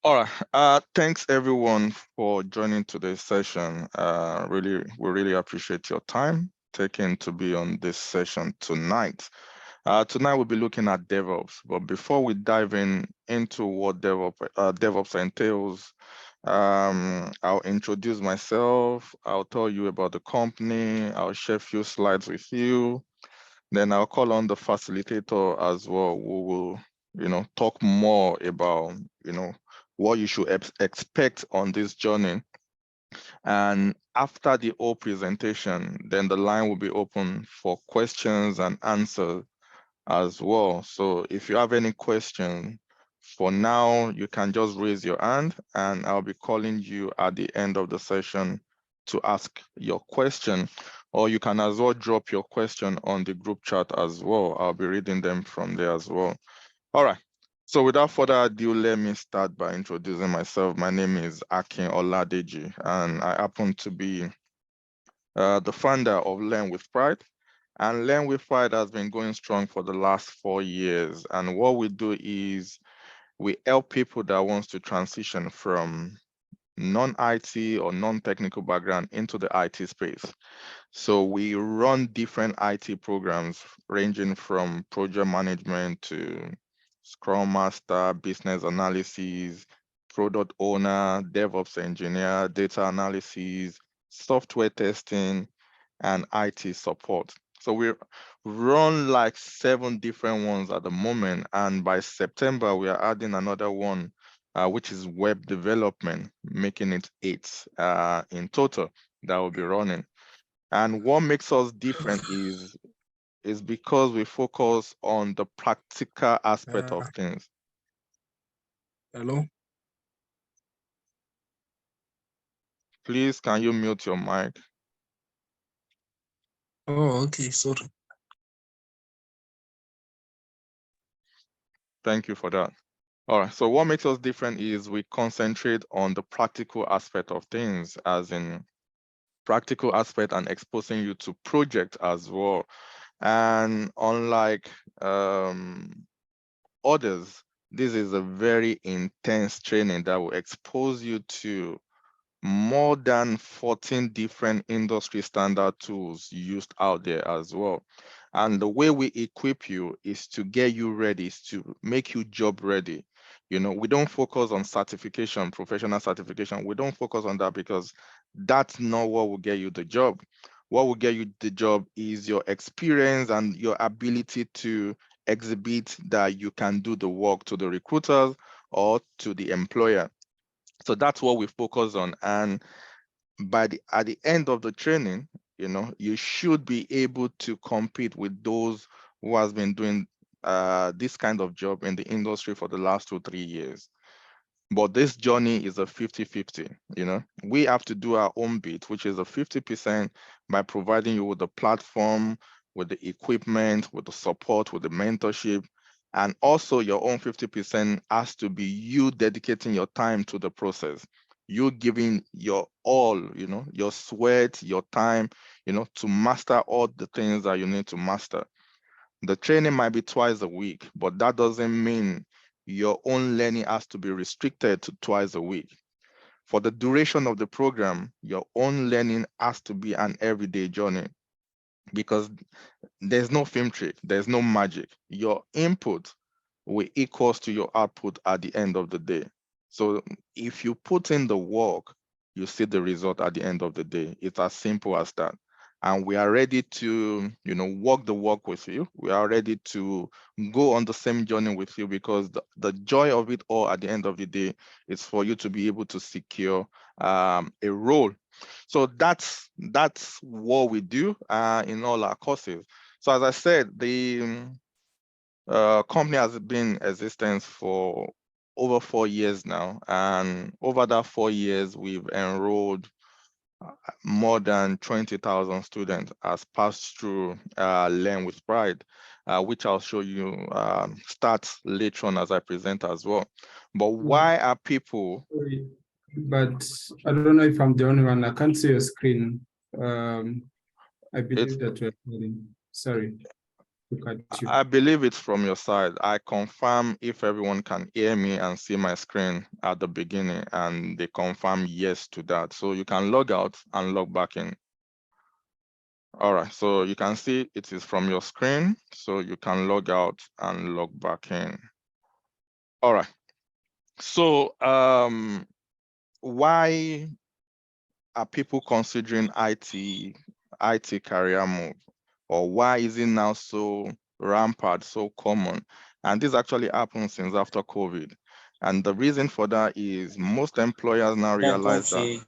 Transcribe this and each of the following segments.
All right. Thanks everyone for joining today's session. We really appreciate your time taken to be on this session tonight. Tonight we'll be looking at DevOps, but before we dive into what DevOps entails, I'll introduce myself. I'll tell you about the company. I'll share a few slides with you. Then I'll call on the facilitator as well, who will, talk more about, what you should expect on this journey. And after the whole presentation, then the line will be open for questions and answers as well. So if you have any question, for now, you can just raise your hand and I'll be calling you at the end of the session to ask your question, or you can as well drop your question on the group chat as well. I'll be reading them from there as well. All right. So without further ado, let me start by introducing myself. My name is Akin Oladeji, and I happen to be the founder of Learn with Pride. And Learn with Pride has been going strong for the last 4 years. And what we do is we help people that wants to transition from non-IT or non-technical background into the IT space. So we run different IT programs ranging from project management to Scrum Master, business analysis, product owner, DevOps engineer, data analysis, software testing, and IT support. So we run like 7 different ones at the moment. And by September, we are adding another one, which is web development, making it 8 in total that will be running. And what makes us different is because we focus on the practical aspect of things. Hello? Please, can you mute your mic? Oh, okay, sorry. Thank you for that. All right, so what makes us different is we concentrate on the practical aspect of things, as in practical aspect and exposing you to project as well. And unlike others, this is a very intense training that will expose you to more than 14 different industry standard tools used out there as well. And the way we equip you is to get you ready, is to make you job ready. We don't focus on certification, professional certification. We don't focus on that because that's not what will get you the job. What will get you the job is your experience and your ability to exhibit that you can do the work to the recruiters or to the employer. So that's what we focus on. And at the end of the training, you should be able to compete with those who has been doing this kind of job in the industry for the last 2-3 years. But this journey is a 50-50. We have to do our own bit, which is a 50% by providing you with the platform, with the equipment, with the support, with the mentorship. And also your own 50% has to be you dedicating your time to the process. You giving your all, your sweat, your time, to master all the things that you need to master. The training might be twice a week, but that doesn't mean your own learning has to be restricted to twice a week. For the duration of the program, your own learning has to be an everyday journey because there's no film trick, there's no magic. Your input will equals to your output at the end of the day. So if you put in the work, you see the result at the end of the day. It's as simple as that. And we are ready to, walk the walk with you. We are ready to go on the same journey with you because the joy of it all at the end of the day is for you to be able to secure a role. So that's what we do in all our courses. So as I said, the company has been in existence for over 4 years now, and over that 4 years, we've enrolled more than 20,000 students has passed through Learn with Pride, which I'll show you stats later on as I present as well. But why are people? Sorry, but I don't know if I'm the only one. I can't see your screen. I It's believe that we're recording. Sorry. look at you. I believe it's from your side. I confirm if everyone can hear me and see my screen at the beginning, and they confirm yes to that. So you can log out and log back in. All right, so you can see it is from your screen, so you can log out and log back in. All right, so why are people considering IT career move? Or why is it now so rampant, so common? And this actually happened since after COVID. And the reason for that is most employers now realize that.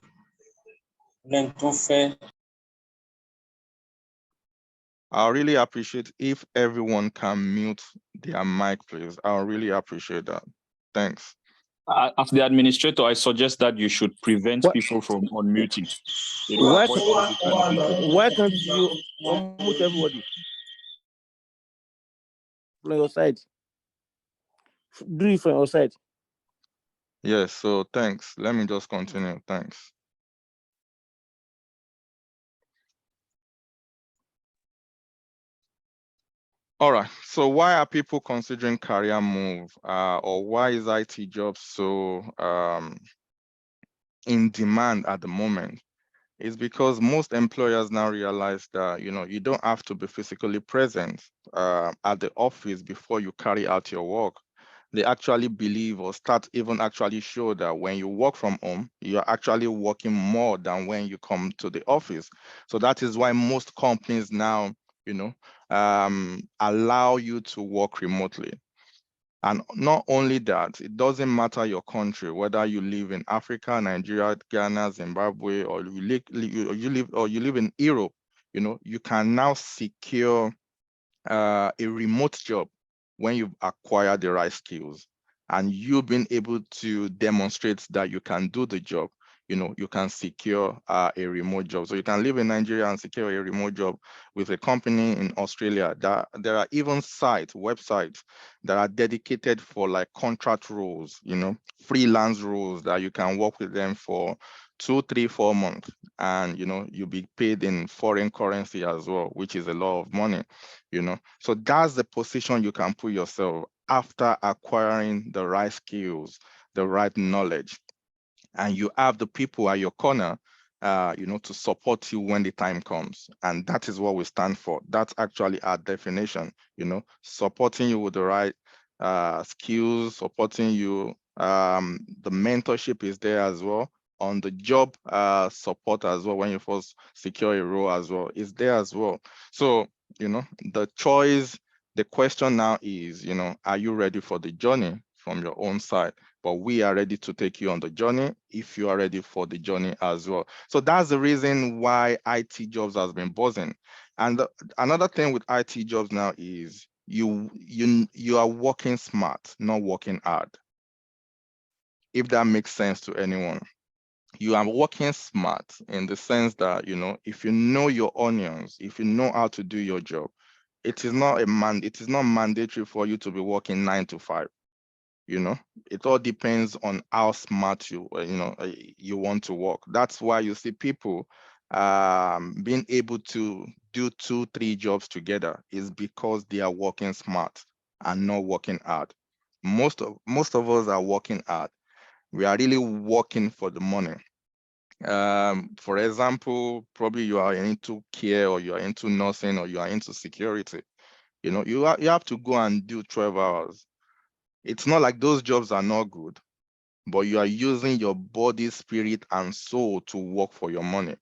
I really appreciate if everyone can mute their mic, please. I'll really appreciate that. Thanks. As the administrator, I suggest that you should prevent people from unmuting. Why can't you unmute everybody from your side? Do it from your side. Yes, so thanks. Let me just continue. Thanks. All right, so why are people considering career move, or why is IT jobs so in demand at the moment? It's because most employers now realize that you don't have to be physically present at the office before you carry out your work. They actually believe, or start even actually show, that when you work from home, you're actually working more than when you come to the office. So that is why most companies now allow you to work remotely. And not only that, it doesn't matter your country, whether you live in Africa, Nigeria, Ghana, Zimbabwe, or you live in Europe. You can now secure a remote job when you've acquired the right skills, and you've been able to demonstrate that you can do the job. You can secure a remote job. So you can live in Nigeria and secure a remote job with a company in Australia. There are even websites that are dedicated for like contract roles, freelance roles, that you can work with them for 2, 3, 4 months, and you'll be paid in foreign currency as well, which is a lot of money. So that's the position you can put yourself after acquiring the right skills, the right knowledge, and you have the people at your corner, to support you when the time comes. And that is what we stand for. That's actually our definition, supporting you with the right skills, supporting you. The mentorship is there as well. On the job support as well, when you first secure a role as well, is there as well. So, the choice, the question now is, are you ready for the journey from your own side? But we are ready to take you on the journey if you are ready for the journey as well. So that's the reason why IT jobs has been buzzing. And another thing with IT jobs now is you are working smart, not working hard. If that makes sense to anyone. You are working smart in the sense that, if you know your onions, if you know how to do your job, it is not mandatory for you to be working 9 to 5. It all depends on how smart you want to work. That's why you see people being able to do 2, 3 jobs together, is because they are working smart and not working hard. Most of us are working hard. We are really working for the money. For example, probably you are into care, or you are into nursing, or you are into security. You have to go and do 12 hours. It's not like those jobs are not good, but you are using your body, spirit, and soul to work for your money.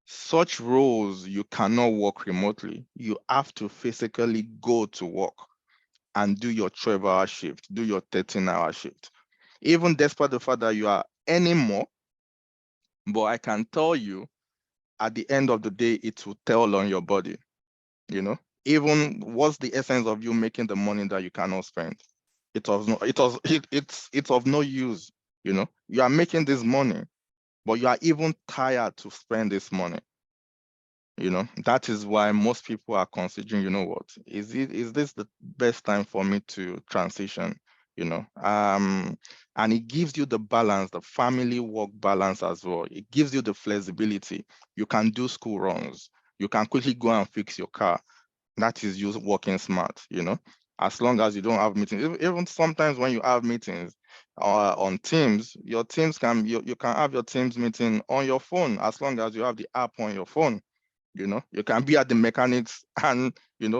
Such roles, you cannot work remotely. You have to physically go to work and do your 12-hour shift, do your 13-hour shift. Even despite the fact that you are earning more, but I can tell you, at the end of the day, it will tell on your body. Even what's the essence of you making the money that you cannot spend? It's of no use. You are making this money, but you are even tired to spend this money. That is why most people are considering, what is this the best time for me to transition? And it gives you the balance, the family work balance as well. It gives you the flexibility. You can do school runs. You can quickly go and fix your car. That is you working smart, as long as you don't have meetings. Even sometimes when you have meetings on Teams, your teams you can have your Teams meeting on your phone as long as you have the app on your phone. You can be at the mechanics and,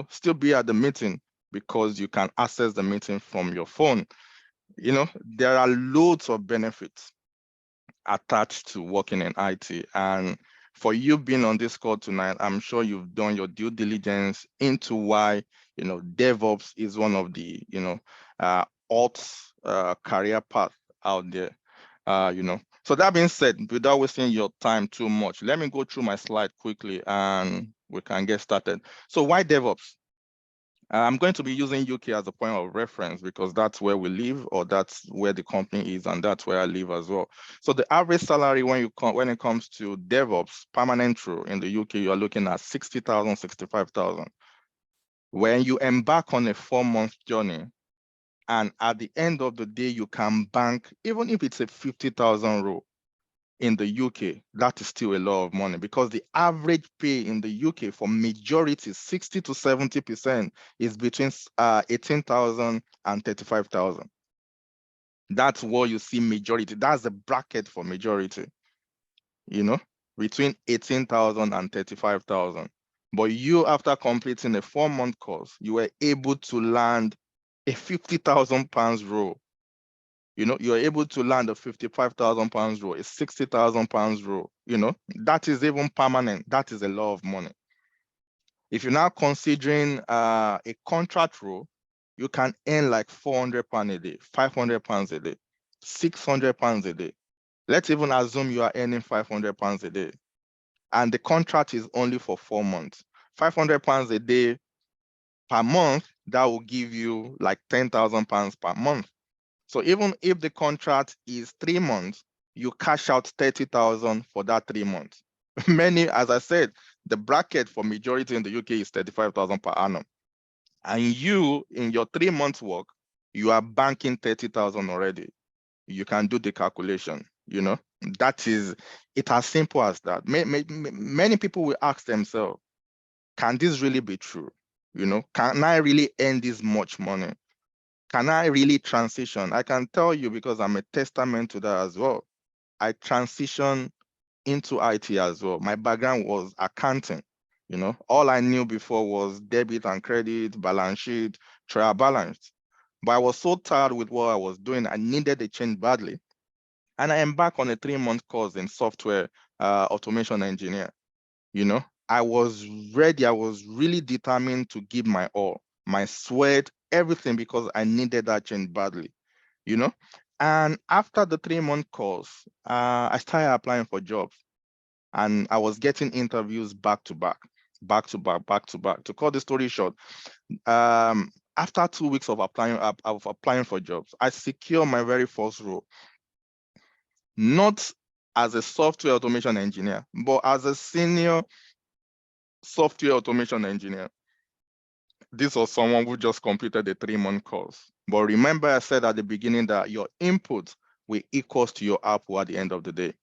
still be at the meeting because you can access the meeting from your phone. There are loads of benefits attached to working in IT. And for you being on this call tonight, I'm sure you've done your due diligence into why, DevOps is one of the, hot career path out there. So that being said, without wasting your time too much, let me go through my slide quickly and we can get started. So why DevOps? I'm going to be using UK as a point of reference because that's where we live, or that's where the company is, and that's where I live as well. So the average salary when it comes to DevOps permanent role in the UK, you are looking at 60,000, 65,000. When you embark on a 4-month journey, and at the end of the day, you can bank, even if it's a 50,000 role in the UK, that is still a lot of money because the average pay in the UK for majority, 60 to 70%, is between 18,000 and 35,000. That's what you see majority. That's the bracket for majority, between 18,000 and 35,000. But you, after completing a 4-month course, you were able to land a 50,000 pounds role. You're able to land a 55,000 pounds role, a 60,000 pounds role, that is even permanent. That is a lot of money. If you're now considering a contract role, you can earn like 400 pounds a day, 500 pounds a day, 600 pounds a day. Let's even assume you are earning 500 pounds a day and the contract is only for 4 months. 500 pounds a day per month, that will give you like 10,000 pounds per month. So even if the contract is 3 months, you cash out 30,000 for that 3 months. Many, as I said, the bracket for majority in the UK is 35,000 per annum. And you, in your 3 months work, you are banking 30,000 already. You can do the calculation, That is, it's as simple as that. Many people will ask themselves, can this really be true? Can I really earn this much money? Can I really transition? I can tell you because I'm a testament to that as well. I transitioned into IT as well. My background was accounting. All I knew before was debit and credit, balance sheet, trial balance. But I was so tired with what I was doing, I needed a change badly. And I embarked on a 3-month course in software automation engineer. I was ready. I was really determined to give my all, my sweat, everything, because I needed that change badly, And after the 3-month course, I started applying for jobs, and I was getting interviews back to back. To cut the story short, after 2 weeks of applying for jobs, I secured my very first role, not as a software automation engineer, but as a senior software automation engineer. This was someone who just completed the 3-month course. But remember, I said at the beginning that your input will equals to your output at the end of the day.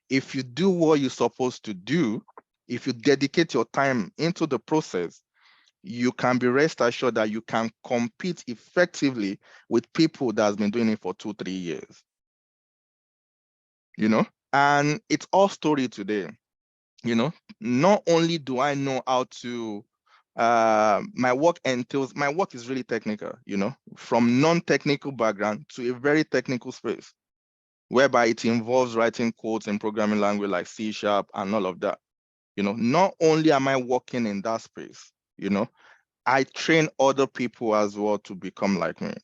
If you do what you're supposed to do, if you dedicate your time into the process, you can be rest assured that you can compete effectively with people that has been doing it for 2-3 years. And it's all story today. Not only do I know how to my work is really technical, from non-technical background to a very technical space, whereby it involves writing codes in programming language like C# and all of that. Not only am I working in that space, I train other people as well to become like me.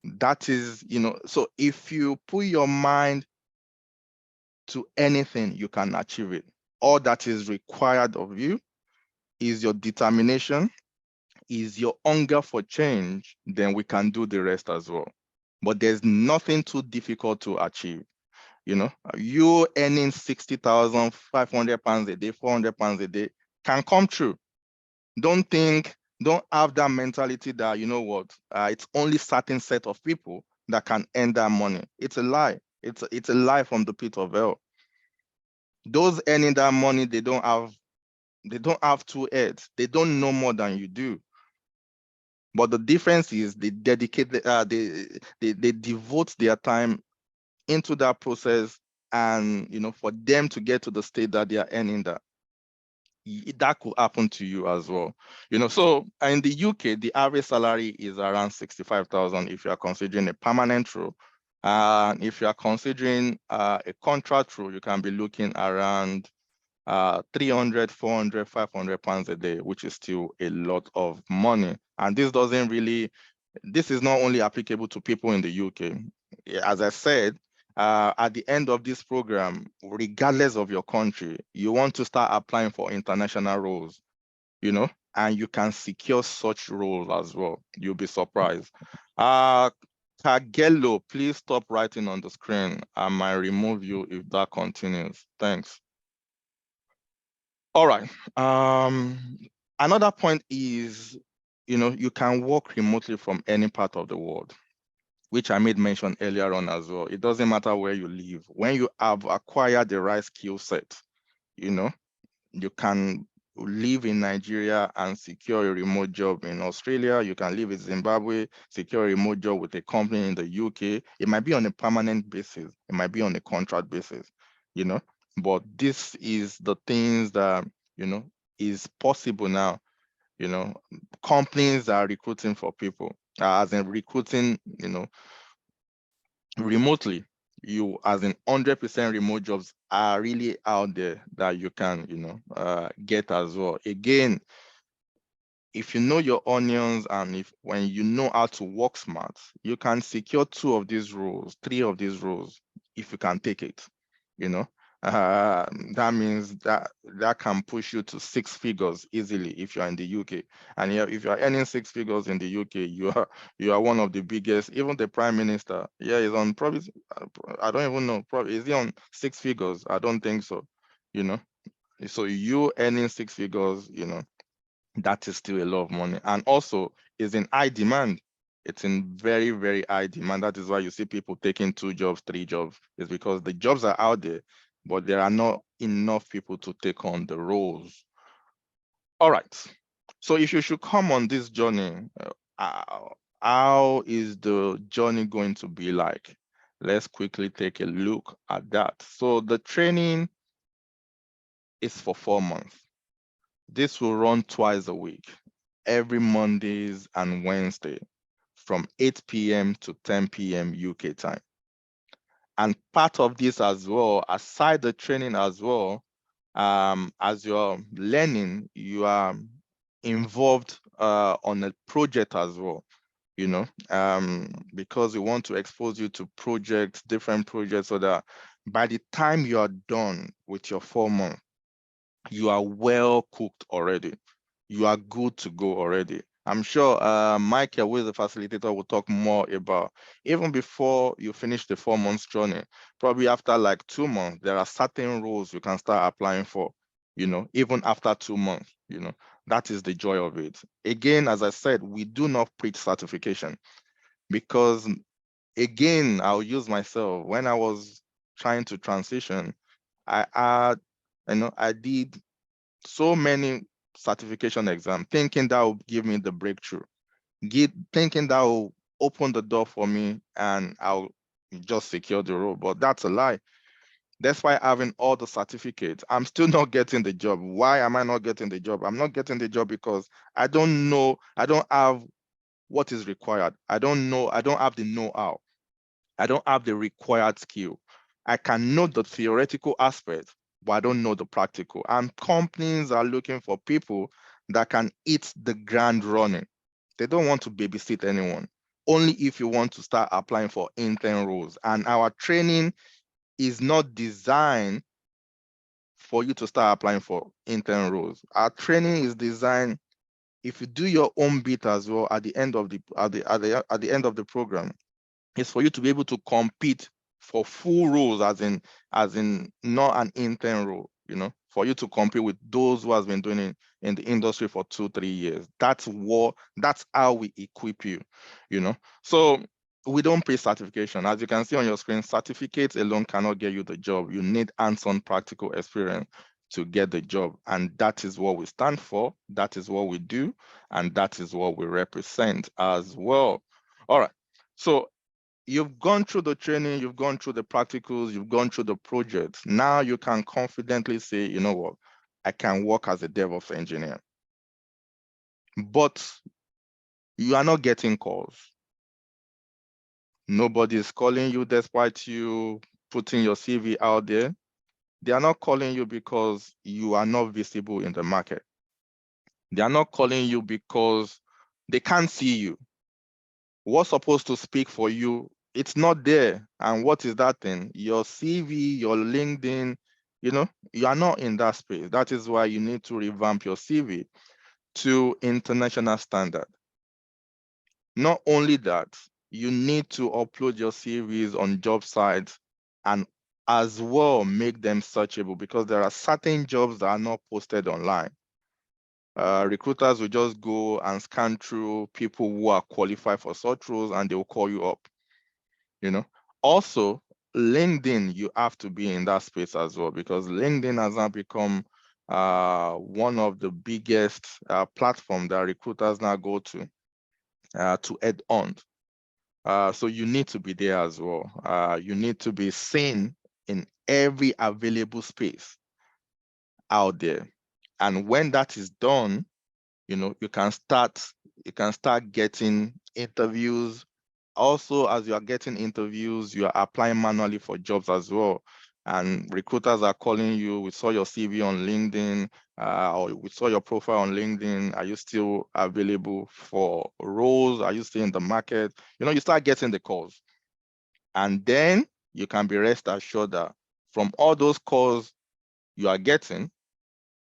That is, so if you put your mind to anything, you can achieve it. All that is required of you is your determination, is your hunger for change, then we can do the rest as well. But there's nothing too difficult to achieve. You earning 60,000, 500 pounds a day, 400 pounds a day can come true. Don't have that mentality that, it's only certain set of people that can earn that money. It's a lie. It's a lie from the pit of hell. Those earning that money, they don't have They don't have two heads. They don't know more than you do. But the difference is they dedicate, they devote their time into that process, and for them to get to the state that they are earning that. That could happen to you as well. So in the UK, the average salary is around 65,000 if you are considering a permanent role. If you are considering a contract role, you can be looking around 300, 400, 500 pounds a day, which is still a lot of money. And this is not only applicable to people in the UK. As I said, at the end of this program, regardless of your country, you want to start applying for international roles, and you can secure such roles as well. You'll be surprised. Kagelo, please stop writing on the screen. I might remove you if that continues. Thanks. All right. Another point is, you can work remotely from any part of the world, which I made mention earlier on as well. It doesn't matter where you live. When you have acquired the right skill set, you can live in Nigeria and secure a remote job in Australia. You can live in Zimbabwe, secure a remote job with a company in the UK. It might be on a permanent basis. It might be on a contract basis, but this is the things that, is possible now. Companies are recruiting for people, as in recruiting, remotely. You, as in 100% remote jobs are really out there that you can, get as well. Again, if you know your onions, and when you know how to work smart, you can secure 2 of these roles, 3 of these roles, if you can take it. That means that can push you to 6 figures easily if you're in the UK. And if you're earning 6 figures in the UK, you are one of the biggest. Even the prime minister, is on probably, I don't even know, probably is he on 6 figures? I don't think so. So you earning 6 figures, that is still a lot of money, and also is in high demand. It's in very, very high demand. That is why you see people taking 2 jobs, 3 jobs. It's because the jobs are out there, but there are not enough people to take on the roles. All right. So if you should come on this journey, how is the journey going to be like? Let's quickly take a look at that. So the training is for 4 months. This will run twice a week, every Mondays and Wednesday from 8 p.m. to 10 p.m. UK time. And part of this as well, aside the training as well, as you're learning, you are involved on a project as well, because we want to expose you to different projects, so that by the time you are done with your 4 months, you are well cooked already. You are good to go already. I'm sure Michael, who is the facilitator, will talk more about, even before you finish the 4 months journey, probably after like 2 months, there are certain roles you can start applying for, even after 2 months, that is the joy of it. Again, as I said, we do not preach certification, because again, I'll use myself. When I was trying to transition, I did so many certification exams, thinking that will give me the breakthrough, thinking that will open the door for me and I'll just secure the role. But that's a lie. That's why having all the certificates, I'm still not getting the job. Why am I not getting the job? I'm not getting the job because I don't know, I don't have what is required. I don't have the know-how. I don't have the required skill. I can know the theoretical aspect, but I don't know the practical. And companies are looking for people that can hit the ground running. They don't want to babysit anyone. Only if you want to start applying for intern roles. And our training is not designed for you to start applying for intern roles. Our training is designed, if you do your own bit as well at the end of the end of the program, is for you to be able to compete for full roles, as in not an intern role, for you to compete with those who has been doing it in the industry for 2-3 years. That's how we equip you, So we don't pay certification. As you can see on your screen, certificates alone cannot get you the job. You need hands-on practical experience to get the job. And that is what we stand for. That is what we do. And that is what we represent as well. All right. So you've gone through the training, you've gone through the practicals, you've gone through the projects. Now you can confidently say, you know what, I can work as a DevOps engineer. But you are not getting calls. Nobody is calling you despite you putting your CV out there. They are not calling you because you are not visible in the market. They are not calling you because they can't see you. What's supposed to speak for you, it's not there. And what is that thing? Your CV, your LinkedIn, you are not in that space. That is why you need to revamp your CV to international standard. Not only that, you need to upload your CVs on job sites and as well make them searchable, because there are certain jobs that are not posted online. Recruiters will just go and scan through people who are qualified for such roles and they will call you up. Also, LinkedIn, you have to be in that space as well, because LinkedIn has now become one of the biggest platforms that recruiters now go to head on. So you need to be there as well. You need to be seen in every available space out there. And when that is done, you can start getting interviews. Also, as you are getting interviews, you are applying manually for jobs as well. And recruiters are calling you. We saw your CV on LinkedIn, or we saw your profile on LinkedIn. Are you still available for roles? Are you still in the market? You start getting the calls. And then you can be rest assured that from all those calls you are getting,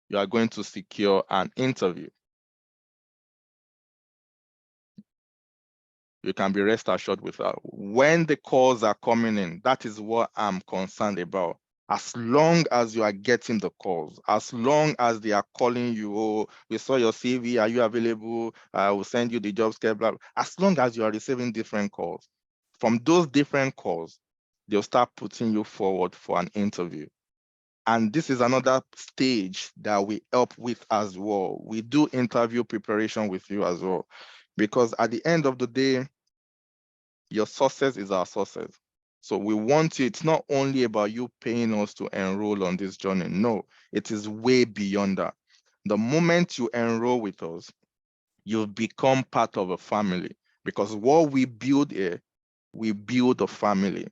you are going to secure an interview. You can be rest assured with that. When the calls are coming in, that is what I'm concerned about. As long as you are getting the calls, as long as they are calling you, oh, we saw your CV, are you available? We'll send you the job schedule. As long as you are receiving different calls, from those different calls, they'll start putting you forward for an interview. And this is another stage that we help with as well. We do interview preparation with you as well, because at the end of the day, your success is our success. So we want you, it's not only about you paying us to enroll on this journey. No, it is way beyond that. The moment you enroll with us, you've become part of a family, because what we build here, we build a family.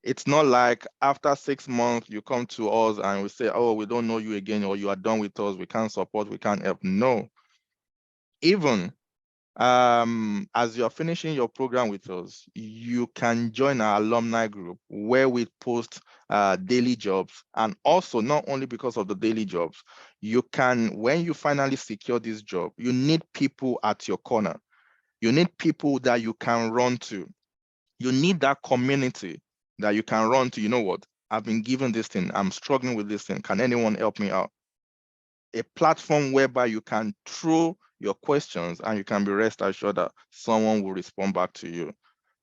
It's not like after 6 months, you come to us and we say, oh, we don't know you again, or you are done with us, we can't support, we can't help. No. Even as you're finishing your program with us, you can join our alumni group where we post daily jobs. And also, not only because of the daily jobs, you can, when you finally secure this job, you need people at your corner. You need people that you can run to. You need that community that you can run to. You know what? I've been given this thing. I'm struggling with this thing. Can anyone help me out? A platform whereby you can throw your questions and you can be rest assured that someone will respond back to you.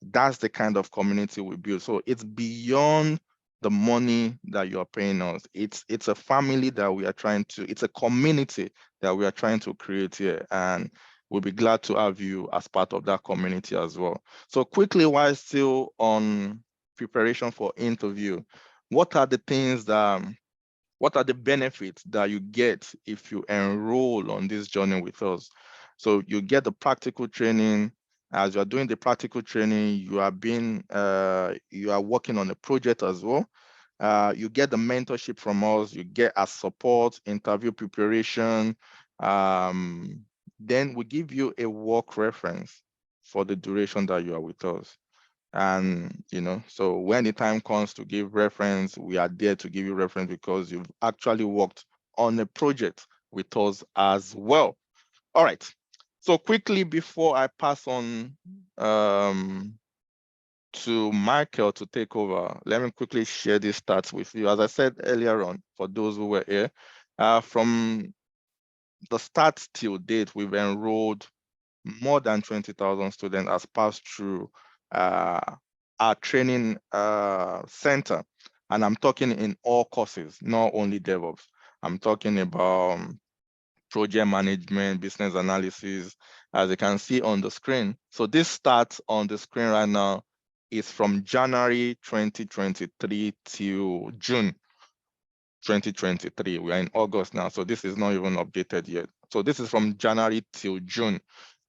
That's the kind of community we build. So it's beyond the money that you're paying us. It's a family that we are trying to, it's a community that we are trying to create here. And we'll be glad to have you as part of that community as well. So quickly, while still on preparation for interview, what are the things that what are the benefits that you get if you enroll on this journey with us? So you get the practical training. As you are doing the practical training, you are working on a project as well. You get the mentorship from us. You get our support, interview preparation. Then we give you a work reference for the duration that you are with us. And so when the time comes to give reference, we are there to give you reference because you've actually worked on a project with us as well. All right. So quickly, before I pass on to Michael to take over, let me quickly share these stats with you. As I said earlier on, for those who were here, from the start till date, we've enrolled more than 20,000 students has passed through our training center. And I'm talking in all courses, not only DevOps. I'm talking about project management, business analysis, as you can see on the screen. So this stats on the screen right now is from January 2023 to June 2023. We are in August now, so this is not even updated yet. So this is from January till June.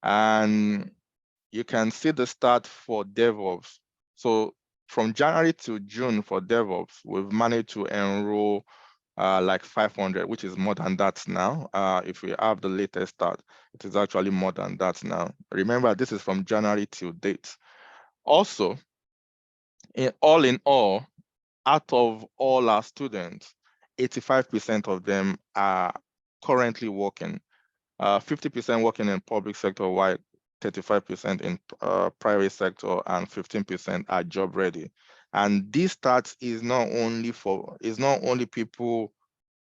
And you can see the stat for DevOps. So from January to June for DevOps, we've managed to enroll like 500, which is more than that now. If we have the latest stat, it is actually more than that now. Remember, this is from January till date. Also, in all, out of all our students, 85% of them are currently working. 50% working in public sector, while 35% in private sector, and 15% are job ready. And this stats is not only people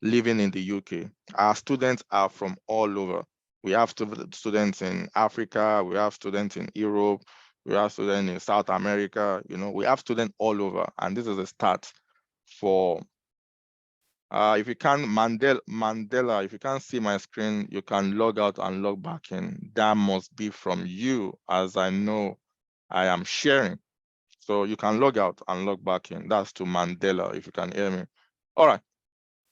living in the UK. Our students are from all over. We have students in Africa, we have students in Europe, we have students in South America, we have students all over. And this is a start for, if you can, Mandela, if you can't see my screen, you can log out and log back in. That must be from you, as I know I am sharing. So you can log out and log back in. That's to Mandela, if you can hear me. All right.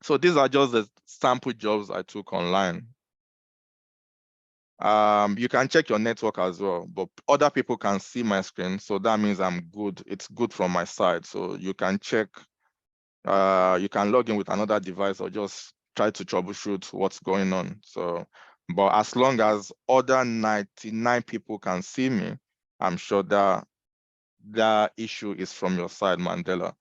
So these are just the sample jobs I took online. You can check your network as well, but other people can see my screen. So that means I'm good. It's good from my side. So you can check, you can log in with another device or just try to troubleshoot what's going on. So, but as long as other 99 people can see me, I'm sure that that issue is from your side, Mandela.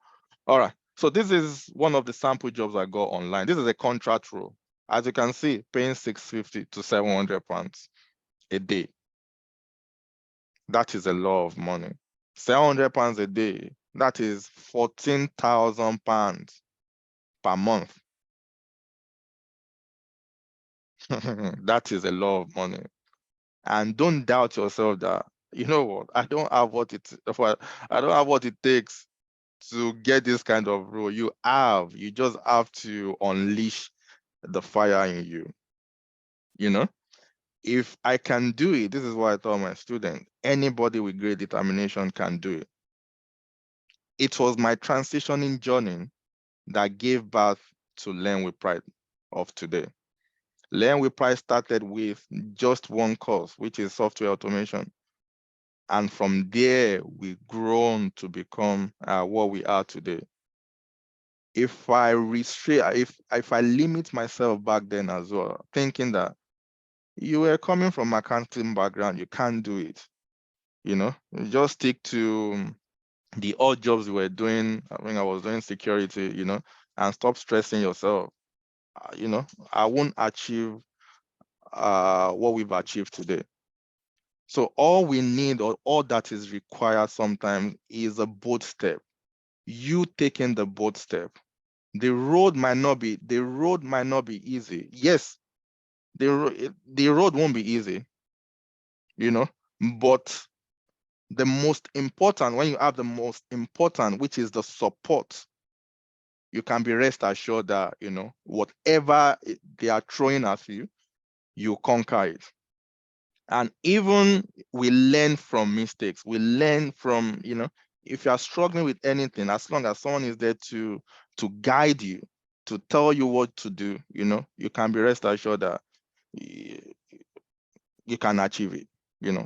All right. So this is one of the sample jobs I got online. This is a contract role. As you can see, paying 650 to 700 pounds a day. That is a lot of money. 700 pounds a day. That is 14,000 pounds per month. That is a lot of money. And don't doubt yourself that, you know what, I don't have what it takes to get this kind of role. You just have to unleash the fire in you. If I can do it, this is what I tell my students, anybody with great determination can do it. It was my transitioning journey that gave birth to Learn with Pride of today. Learn with Pride started with just one course, which is software automation. And from there, we've grown to become what we are today. If I limit myself back then as well, thinking that you were coming from accounting background, you can't do it. You just stick to the odd jobs you were doing. I mean, I was doing security, and stop stressing yourself. I won't achieve what we've achieved today. So all we need, or all that is required sometimes, is a bold step. You taking the bold step. The road might not be easy. Yes, the road won't be easy, but the most important, when you have the most important, which is the support, you can be rest assured that, whatever they are throwing at you, you conquer it. And even we learn from mistakes. We learn from, if you are struggling with anything, as long as someone is there to guide you, to tell you what to do, you can be rest assured that you can achieve it,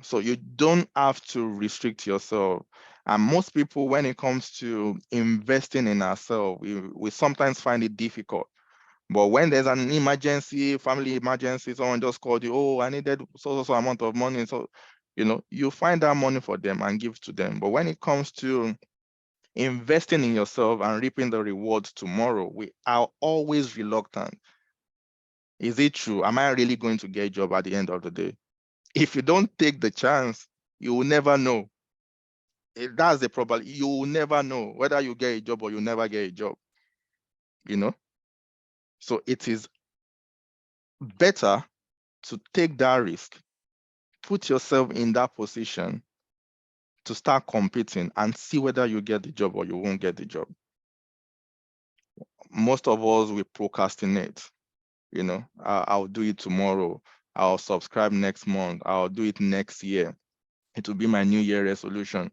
So you don't have to restrict yourself. And most people, when it comes to investing in ourselves, we sometimes find it difficult. But when there's an emergency, family emergency, someone just called you, oh, I needed so amount of money. So, you find that money for them and give to them. But when it comes to investing in yourself and reaping the rewards tomorrow, we are always reluctant. Is it true? Am I really going to get a job at the end of the day? If you don't take the chance, you will never know. That's the problem. You will never know whether you get a job or you never get a job. So it is better to take that risk, put yourself in that position to start competing and see whether you get the job or you won't get the job. most of us, we procrastinate. You know, I'll do it tomorrow. I'll subscribe next month. I'll do it next year. It will be my New Year resolution.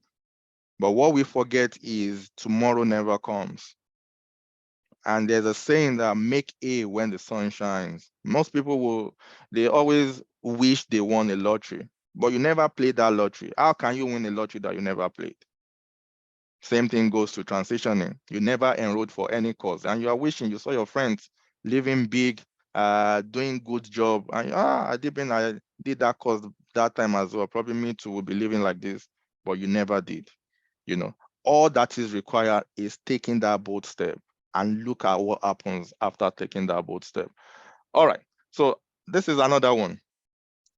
But what we forget is tomorrow never comes. And there's a saying that make hay when the sun shines. Most people they always wish they won a lottery, but you never played that lottery. How can you win a lottery that you never played? Same thing goes to transitioning. You never enrolled for any course, and you are wishing you saw your friends living big, doing good job, and I did that course that time as well. Probably me too will be living like this, but you never did. You know, all that is required is taking that bold step, and look at what happens after taking that bold step. All right, so this is another one.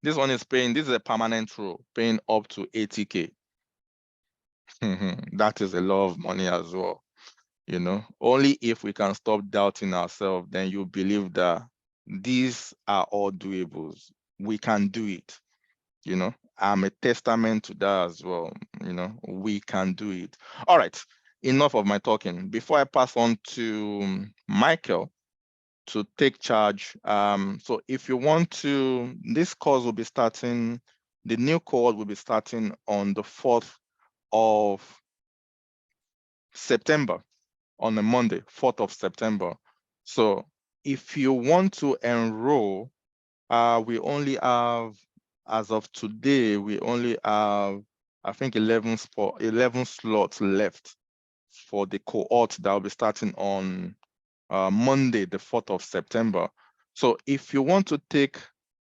This one is paying. This is a permanent role, paying up to 80K. That is a lot of money as well. You know, only if we can stop doubting ourselves, then you believe that these are all doables. We can do it. You know, I'm a testament to that as well. You know, we can do it. All right, enough of my talking. Before I pass on to Michael to take charge, so if you want to, this course will be starting, the new course will be starting on the 4th of September, on a Monday, 4th of September. So if you want to enroll, we only have, as of today, we only have, I think, 11 slots left for the cohort that will be starting on Monday, the 4th of September. So if you want to take,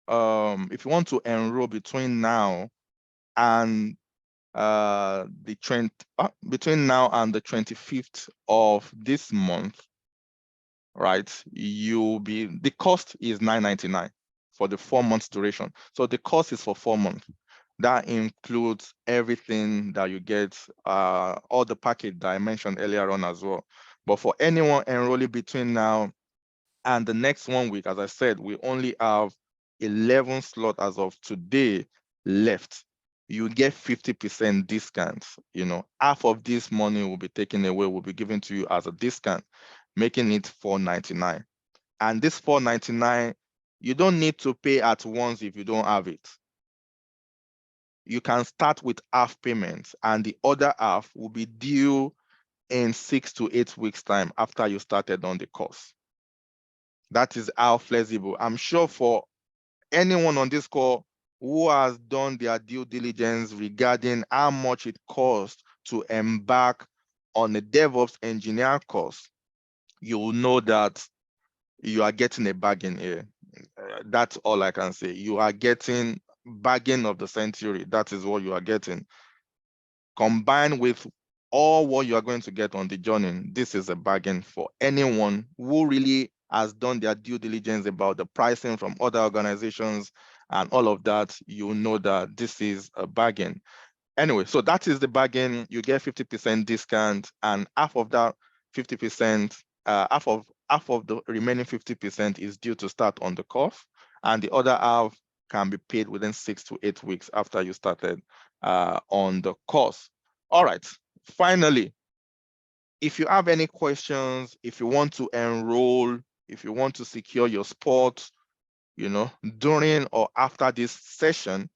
if you want to enroll between now and between now and the 25th of this month, right, the cost is $9.99 for the 4 months duration. So the cost is for 4 months. That includes everything that you get, all the package that I mentioned earlier on as well. But for anyone enrolling between now and the next 1 week, as I said, we only have 11 slots as of today left. You get 50% discount. You know, half of this money will be taken away, will be given to you as a discount, making it $4.99. And this $4.99, you don't need to pay at once if you don't have it. You can start with half payments, and the other half will be due in 6 to 8 weeks' time after you started on the course. That is how flexible. I'm sure for anyone on this call who has done their due diligence regarding how much it costs to embark on a DevOps engineer course, you will know that you are getting a bargain here. That's all I can say. You are getting bargain of the century. That is what you are getting. Combined with all what you are going to get on the journey, this is a bargain for anyone who really has done their due diligence about the pricing from other organizations and all of that. You know that this is a bargain. Anyway, so that is the bargain. You get 50% discount, and half of that 50%, half of the remaining 50% is due to start on the course, and the other half can be paid within 6 to 8 weeks after you started on the course. All right. Finally, if you have any questions, if you want to enroll, if you want to secure your spot, you know, during or after this session,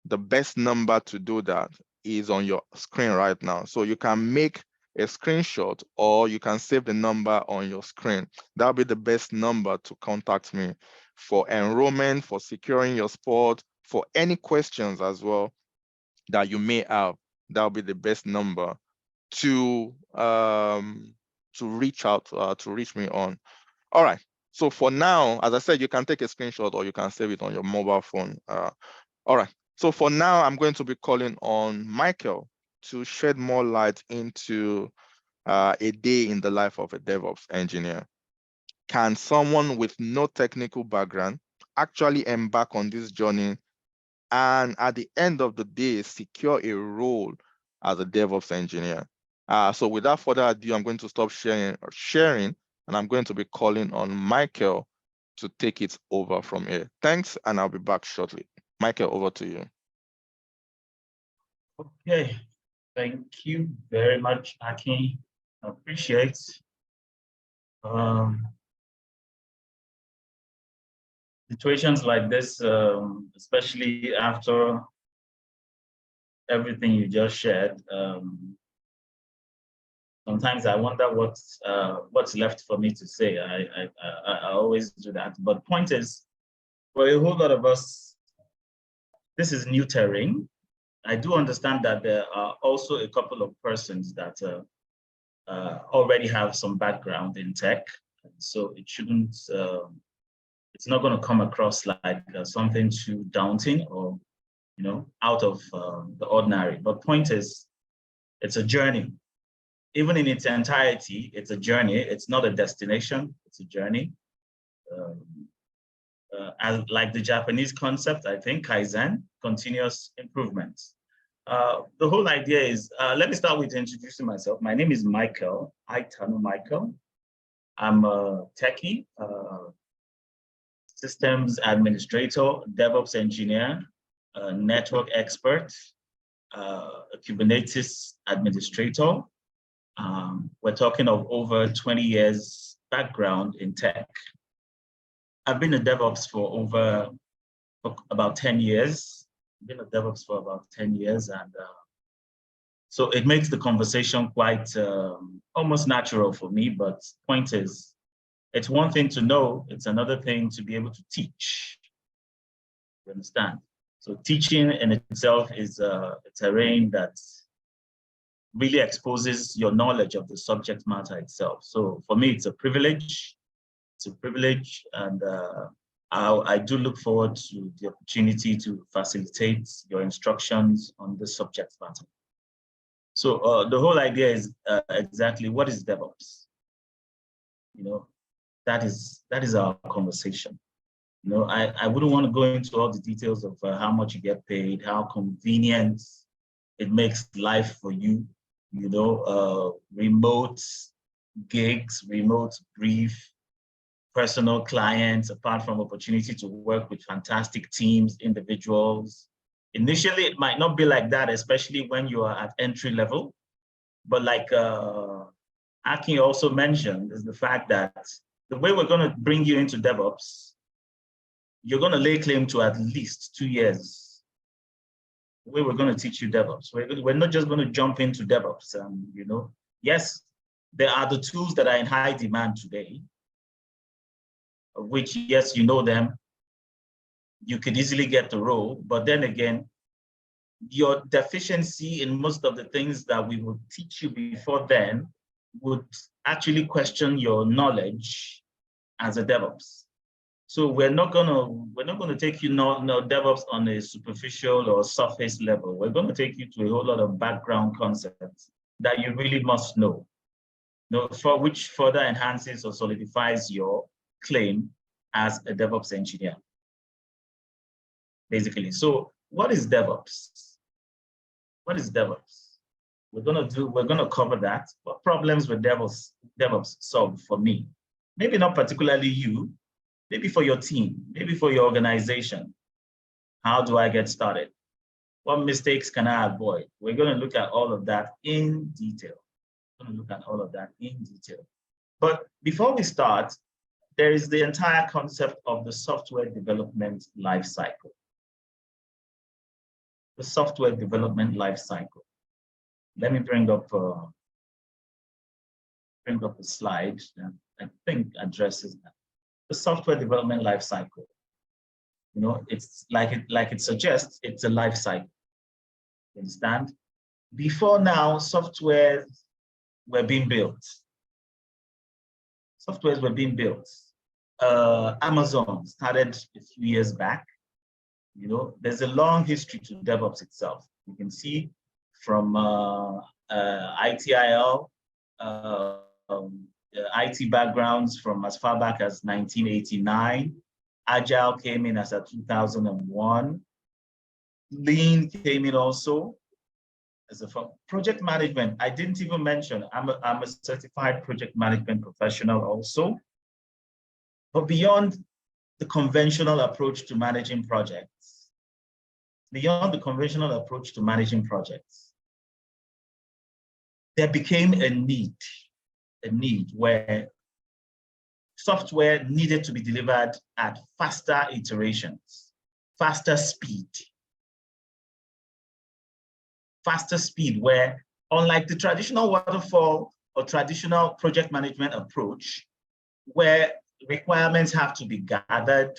the best number to do that is on your screen right now. So you can make a screenshot or you can save the number on your screen. That'll be the best number to contact me for enrollment, for securing your spot, for any questions as well that you may have. That'll be the best number to reach out, to reach me on. All right. So for now, as I said, you can take a screenshot or you can save it on your mobile phone. All right. So for now, I'm going to be calling on Michael to shed more light into a day in the life of a DevOps engineer. Can someone with no technical background actually embark on this journey and at the end of the day, secure a role as a DevOps engineer? So without further ado, I'm going to stop sharing, and I'm going to be calling on Michael to take it over from here. Thanks, and I'll be back shortly. Michael, over to you. Okay, thank you very much, Akin. I appreciate Situations like this, especially after everything you just shared, sometimes I wonder what's left for me to say. I always do that. But point is, for a whole lot of us, this is new terrain. I do understand that there are also a couple of persons that already have some background in tech, so it shouldn't. It's not going to come across like something too daunting or, out of the ordinary. But point is, it's a journey. Even in its entirety, it's a journey. It's not a destination. It's a journey. And like the Japanese concept, I think, Kaizen, continuous improvement. The whole idea is, let me start with introducing myself. My name is Michael, Aitano Michael. I'm a techie, systems administrator, DevOps engineer, a network expert, a Kubernetes administrator. We're talking of over 20 years background in tech. I've been a DevOps for about 10 years. I've been a DevOps for about 10 years. And so it makes the conversation quite almost natural for me. But point is, it's one thing to know, it's another thing to be able to teach. You understand? So teaching in itself is a terrain that really exposes your knowledge of the subject matter itself. So for me, it's a privilege. It's a privilege, and I do look forward to the opportunity to facilitate your instructions on this subject matter. So the whole idea is exactly what is DevOps? That is our conversation. I wouldn't want to go into all the details of how much you get paid, how convenient it makes life for you, remote gigs, remote brief, personal clients, apart from opportunity to work with fantastic teams, individuals. Initially, it might not be like that, especially when you are at entry level. But like Aki also mentioned, is the fact that the way we're going to bring you into DevOps, you're going to lay claim to at least 2 years. The way we're going to teach you DevOps, we're not just going to jump into DevOps. Yes, there are the tools that are in high demand today, of which, yes, you know them, you could easily get the role, but then again, your deficiency in most of the things that we would teach you before then would actually question your knowledge as a DevOps. So we're not gonna take you DevOps on a superficial or surface level. We're gonna take you to a whole lot of background concepts that you really must know, for which further enhances or solidifies your claim as a DevOps engineer, basically. So what is DevOps? What is DevOps? We're gonna cover that. What problems will DevOps solve for me? Maybe not particularly you, maybe for your team, maybe for your organization. How do I get started? What mistakes can I avoid? We're gonna look at all of that in detail. But before we start, there is the entire concept of the software development lifecycle. The software development lifecycle. Let me bring up a slide that I think addresses that. The software development lifecycle. It's like it suggests, it's a life cycle. You understand? Before now, softwares were being built. Amazon started a few years back. There's a long history to DevOps itself. You can see from ITIL, IT backgrounds from as far back as 1989. Agile came in as at 2001. Lean came in also as a project management. I didn't even mention, I'm a certified project management professional also. But beyond the conventional approach to managing projects, there became a need where software needed to be delivered at faster iterations, faster speed, where unlike the traditional waterfall or traditional project management approach, where requirements have to be gathered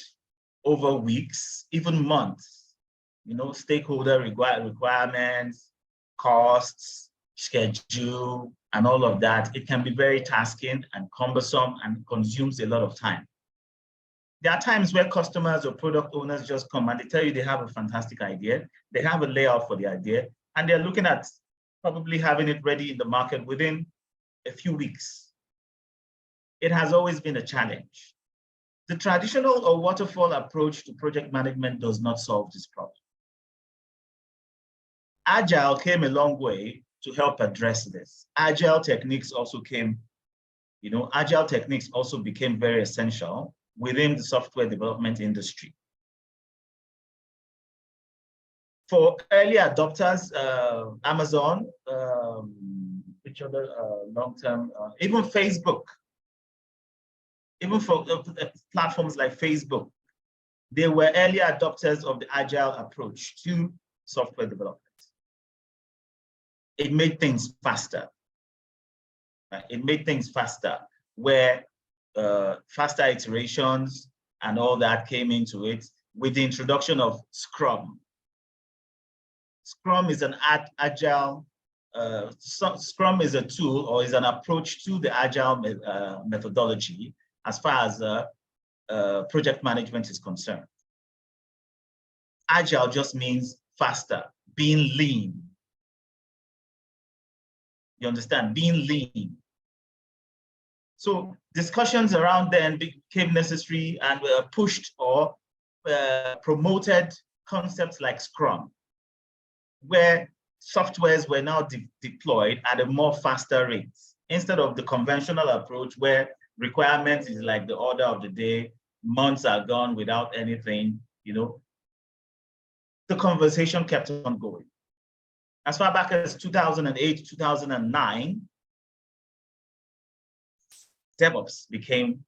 over weeks, even months, stakeholder requirements, costs, schedule, and all of that, it can be very tasking and cumbersome and consumes a lot of time. There are times where customers or product owners just come and they tell you they have a fantastic idea, they have a layout for the idea, and they're looking at probably having it ready in the market within a few weeks. It has always been a challenge. The traditional or waterfall approach to project management does not solve this problem. Agile came a long way to help address this. Agile techniques also became very essential within the software development industry. For early adopters, Amazon, which other long-term, even Facebook, even for platforms like Facebook, they were early adopters of the Agile approach to software development. It made things faster. It made things faster, where faster iterations and all that came into it with the introduction of Scrum. Scrum is an agile, Scrum is a tool or is an approach to the agile methodology as far as project management is concerned. Agile just means faster, being lean. You understand? Being lean. So discussions around then became necessary and were pushed or promoted concepts like Scrum, where softwares were now deployed at a more faster rate, instead of the conventional approach where requirements is like the order of the day, months are gone without anything, the conversation kept on going. As far back as 2008, 2009, DevOps became,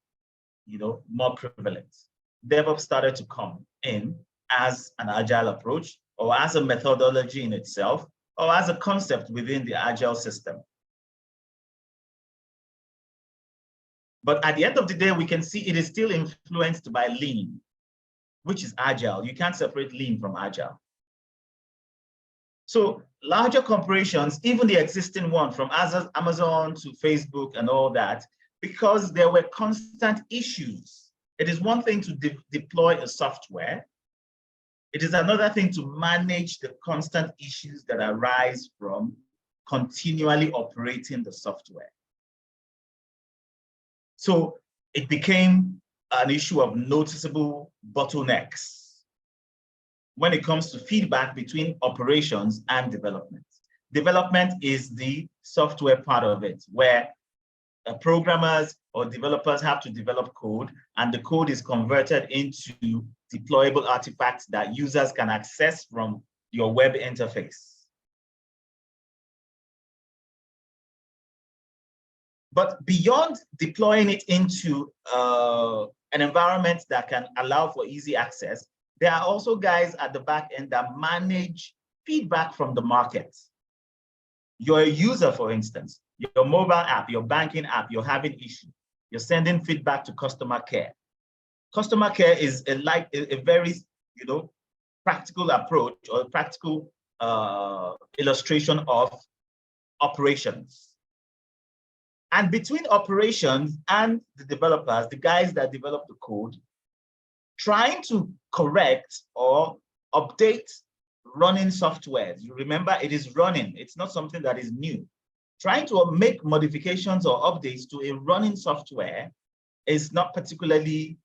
more prevalent. DevOps started to come in as an agile approach, or as a methodology in itself, or as a concept within the agile system. But at the end of the day, we can see it is still influenced by lean, which is agile. You can't separate lean from agile. So larger corporations, even the existing one from Amazon to Facebook and all that, because there were constant issues. It is one thing to deploy a software. It is another thing to manage the constant issues that arise from continually operating the software. So it became an issue of noticeable bottlenecks when it comes to feedback between operations and development. Development is the software part of it, where programmers or developers have to develop code, and the code is converted into deployable artifacts that users can access from your web interface. But beyond deploying it into an environment that can allow for easy access, there are also guys at the back end that manage feedback from the market. You're a user, for instance, your mobile app, your banking app, you're having issues. You're sending feedback to customer care. Customer care is a very, practical approach or practical illustration of operations. And between operations and the developers, the guys that develop the code, trying to correct or update running software. You remember, it is running. It's not something that is new. Trying to make modifications or updates to a running software is not particularly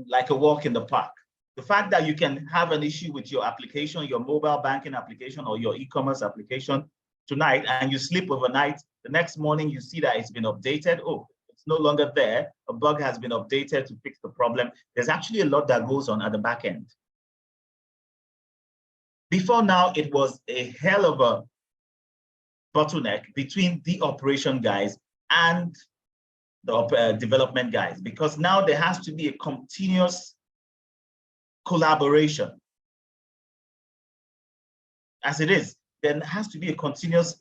like a walk in the park. The fact that you can have an issue with your application, your mobile banking application or your e-commerce application tonight, and you sleep overnight, the next morning you see that it's been updated. Oh, it's no longer there. A bug has been updated to fix the problem. There's actually a lot that goes on at the back end. Before now, it was a hell of a bottleneck between the operation guys and the development guys, because now there has to be a continuous collaboration. As it is, there has to be a continuous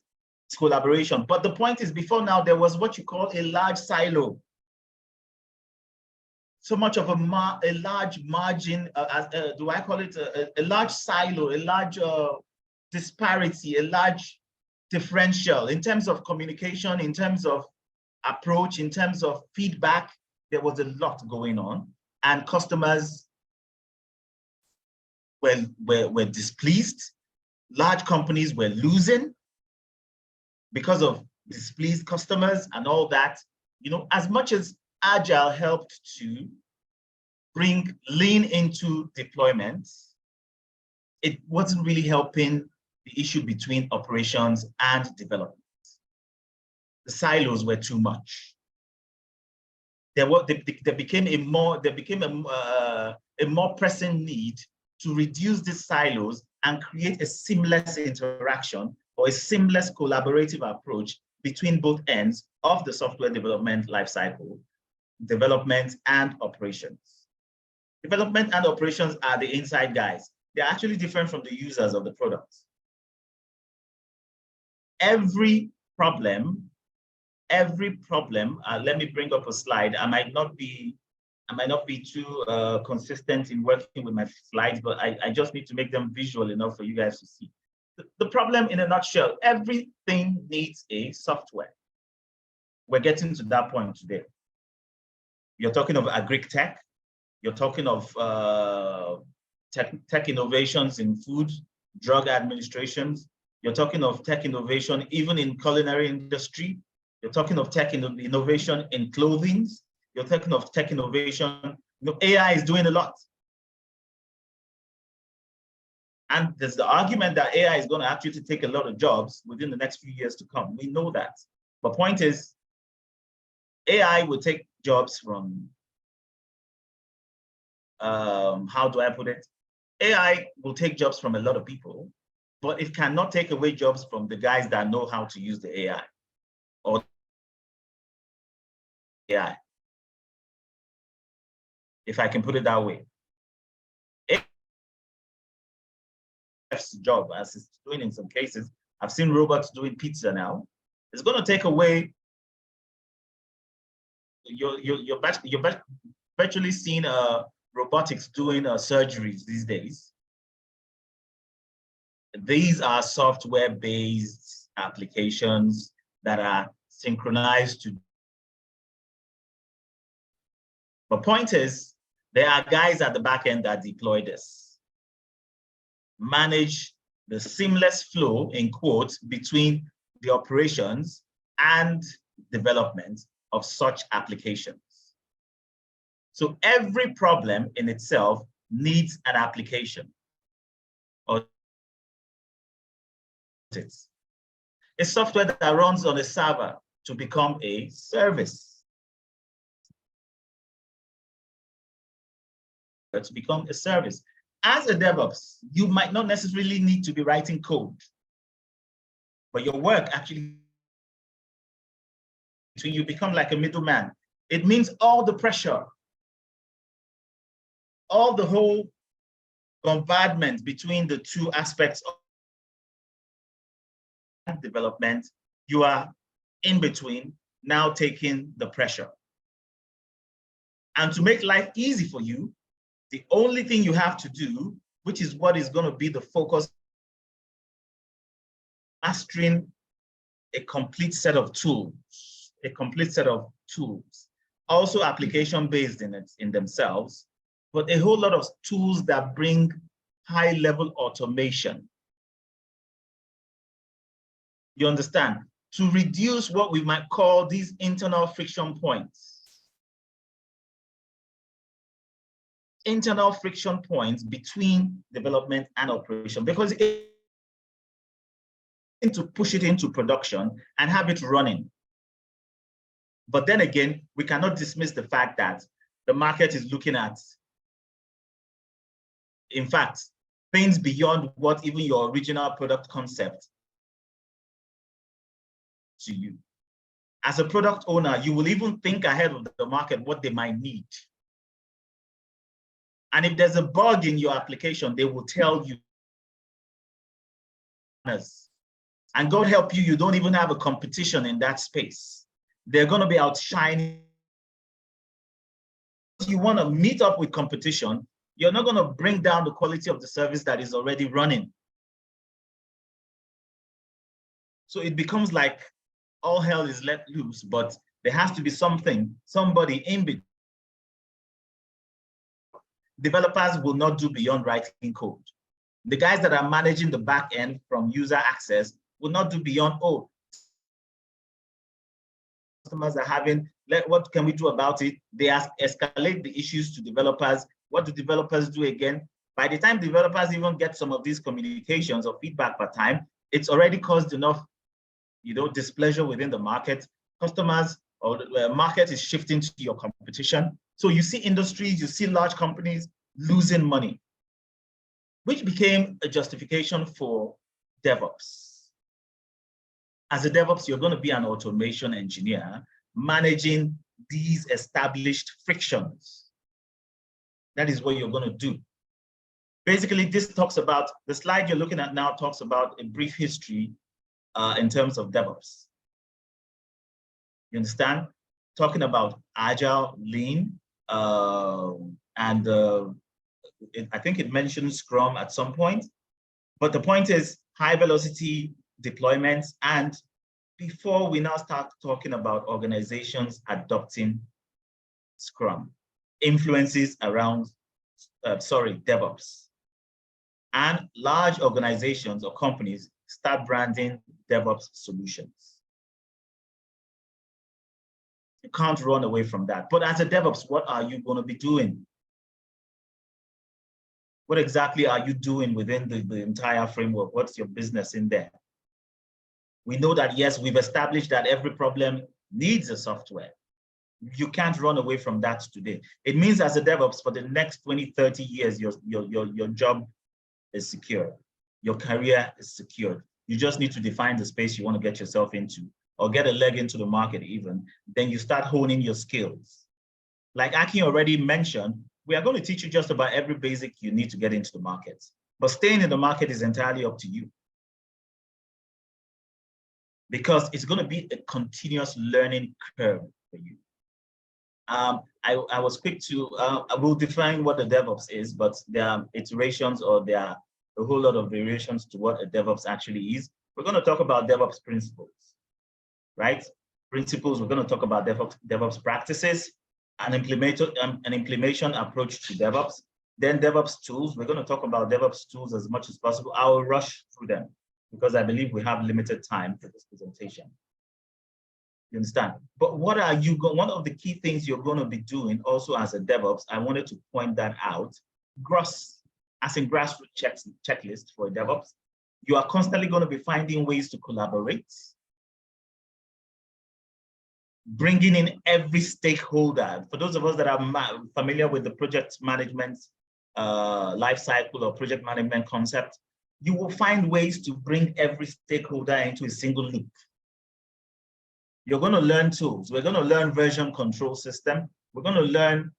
collaboration. But the point is, before now, there was what you call a large silo. So much of a large margin, do I call it a large silo, a large disparity, a large differential in terms of communication, in terms of approach, in terms of feedback. There was a lot going on, and customers were displeased. Large companies were losing because of displeased customers and all that. You know, as much as Agile helped to bring lean into deployments, it wasn't really helping the issue between operations and development. The silos were too much. There became a more pressing need to reduce these silos and create a seamless interaction or a seamless collaborative approach between both ends of the software development lifecycle, development and operations. Development and operations are the inside guys. They're actually different from the users of the products. Every problem, let me bring up a slide. I might not be too consistent in working with my slides, but I just need to make them visual enough for you guys to see. The problem in a nutshell, everything needs a software. We're getting to that point today. You're talking of agri-tech, you're talking of tech innovations in food, drug administrations, you're talking of tech innovation even in culinary industry, you're talking of tech innovation in clothing, you're talking of tech innovation. You know, AI is doing a lot. And there's the argument that AI is going to actually take a lot of jobs within the next few years to come. We know that. But point is, AI will take jobs from, how do I put it? AI will take jobs from a lot of people, but it cannot take away jobs from the guys that know how to use the AI or AI, if I can put it that way. AI's job, as it's doing in some cases, I've seen robots doing pizza now. It's going to take away. You're virtually seeing robotics doing surgeries these days. These are software-based applications that are synchronized to. The point is, there are guys at the back end that deploy this, manage the seamless flow, in quotes, between the operations and development of such applications. So every problem in itself needs an application. Or it's a software that runs on a server to become a service. To become a service. As a DevOps, you might not necessarily need to be writing code, but your work actually, you become like a middleman. It means all the pressure, all the whole bombardment between the two aspects of development, you are in between, now taking the pressure. And to make life easy for you, the only thing you have to do, which is what is going to be the focus, mastering a complete set of tools, also application-based in themselves, but a whole lot of tools that bring high-level automation. You understand? To reduce what we might call these internal friction points. Internal friction points between development and operation, because to push it into production and have it running. But then again, we cannot dismiss the fact that the market is looking at, in fact, things beyond what even your original product concept to you. As a product owner, you will even think ahead of the market what they might need. And if there's a bug in your application, they will tell you. And God help you, you don't even have a competition in that space. They're going to be outshining. If you want to meet up with competition, you're not going to bring down the quality of the service that is already running. So it becomes like all hell is let loose, but there has to be somebody in between. Developers will not do beyond writing code. The guys that are managing the back end from user access will not do beyond, oh, customers are having, what can we do about it? They escalate the issues to developers. What do developers do again? By the time developers even get some of these communications or feedback per time, it's already caused enough, displeasure within the market. Customers or the market is shifting to your competition. So you see industries, you see large companies losing money, which became a justification for DevOps. As a DevOps, you're going to be an automation engineer managing these established frictions. That is what you're going to do. Basically, this talks about, the slide you're looking at now talks about a brief history in terms of DevOps. You understand? Talking about Agile, Lean, and I think it mentions Scrum at some point. But the point is high velocity deployments. And before we now start talking about organizations adopting Scrum, influences around, DevOps. And large organizations or companies start branding DevOps solutions. You can't run away from that. But as a DevOps, what are you going to be doing? What exactly are you doing within the entire framework? What's your business in there? We know that, yes, we've established that every problem needs a software. You can't run away from that today. It means as a DevOps, for the next 20, 30 years, your job is secure. Your career is secured. You just need to define the space you want to get yourself into or get a leg into the market even. Then you start honing your skills. Like Aki already mentioned, we are going to teach you just about every basic you need to get into the market. But staying in the market is entirely up to you. Because it's going to be a continuous learning curve for you. I was quick to, I will define what a DevOps is, but there are iterations or there are a whole lot of variations to what a DevOps actually is. We're going to talk about DevOps principles, right? Principles, we're going to talk about DevOps practices, an implementation approach to DevOps, then DevOps tools. We're going to talk about DevOps tools as much as possible. I'll rush through them because I believe we have limited time for this presentation. You understand? But what are you going? One of the key things you're going to be doing also as a DevOps, I wanted to point that out. Grassroots checklist for a DevOps. You are constantly going to be finding ways to collaborate, bringing in every stakeholder. For those of us that are familiar with the project management life cycle or project management concept, you will find ways to bring every stakeholder into a single loop. You're going to learn tools. We're going to learn version control system. We're going to learn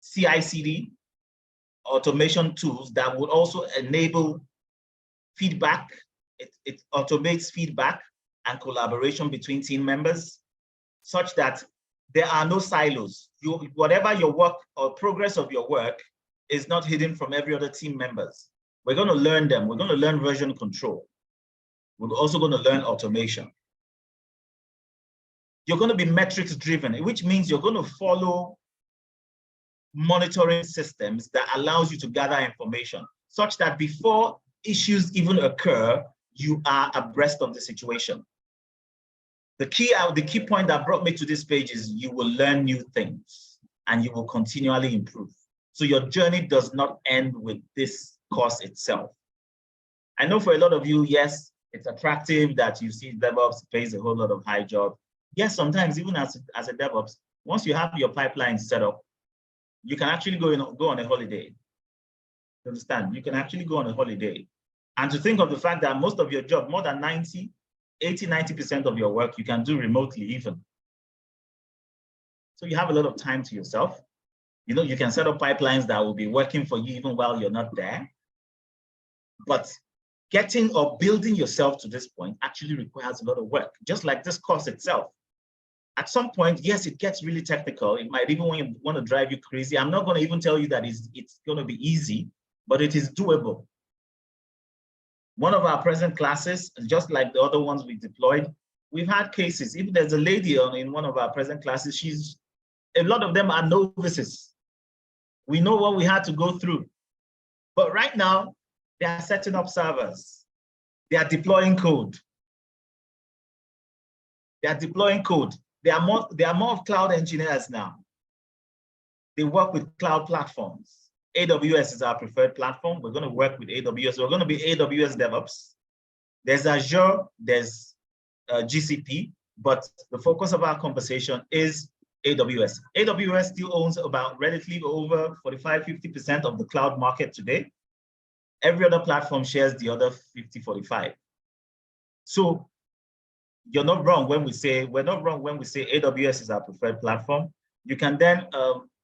CI/CD automation tools that would also enable feedback. It automates feedback and collaboration between team members such that there are no silos. Whatever your work or progress of your work is not hidden from every other team members. We're going to learn them. We're going to learn version control. We're also going to learn automation. You're going to be metrics driven, which means you're going to follow monitoring systems that allows you to gather information such that before issues even occur, you are abreast of the situation. The key point that brought me to this page is you will learn new things and you will continually improve. So your journey does not end with this course itself. I know for a lot of you, yes, it's attractive that you see DevOps pays a whole lot of high job. Yes, sometimes even as a DevOps, once you have your pipeline set up, you can actually go on a holiday. You understand? You can actually go on a holiday. And to think of the fact that most of your job, more than 90 80–90% of your work you can do remotely even. So you have a lot of time to yourself. You know, you can set up pipelines that will be working for you even while you're not there. But getting or building yourself to this point actually requires a lot of work, just like this course itself. At some point, yes, it gets really technical. It might even want to drive you crazy. I'm not going to even tell you that it's going to be easy, but it is doable. One of our present classes, just like the other ones we deployed, we've had cases. If there's a lady in one of our present classes, a lot of them are novices. We know what we had to go through. But right now, they are setting up servers. They are deploying code. They are deploying code. They are more of cloud engineers now. They work with cloud platforms. AWS is our preferred platform. We're going to work with AWS. We're going to be AWS DevOps. There's Azure, there's GCP, but the focus of our conversation is AWS. AWS still owns about relatively over 45–50% of the cloud market today. Every other platform shares the other 50–45. So you're not wrong when we say, we're not wrong when we say AWS is our preferred platform. You can then,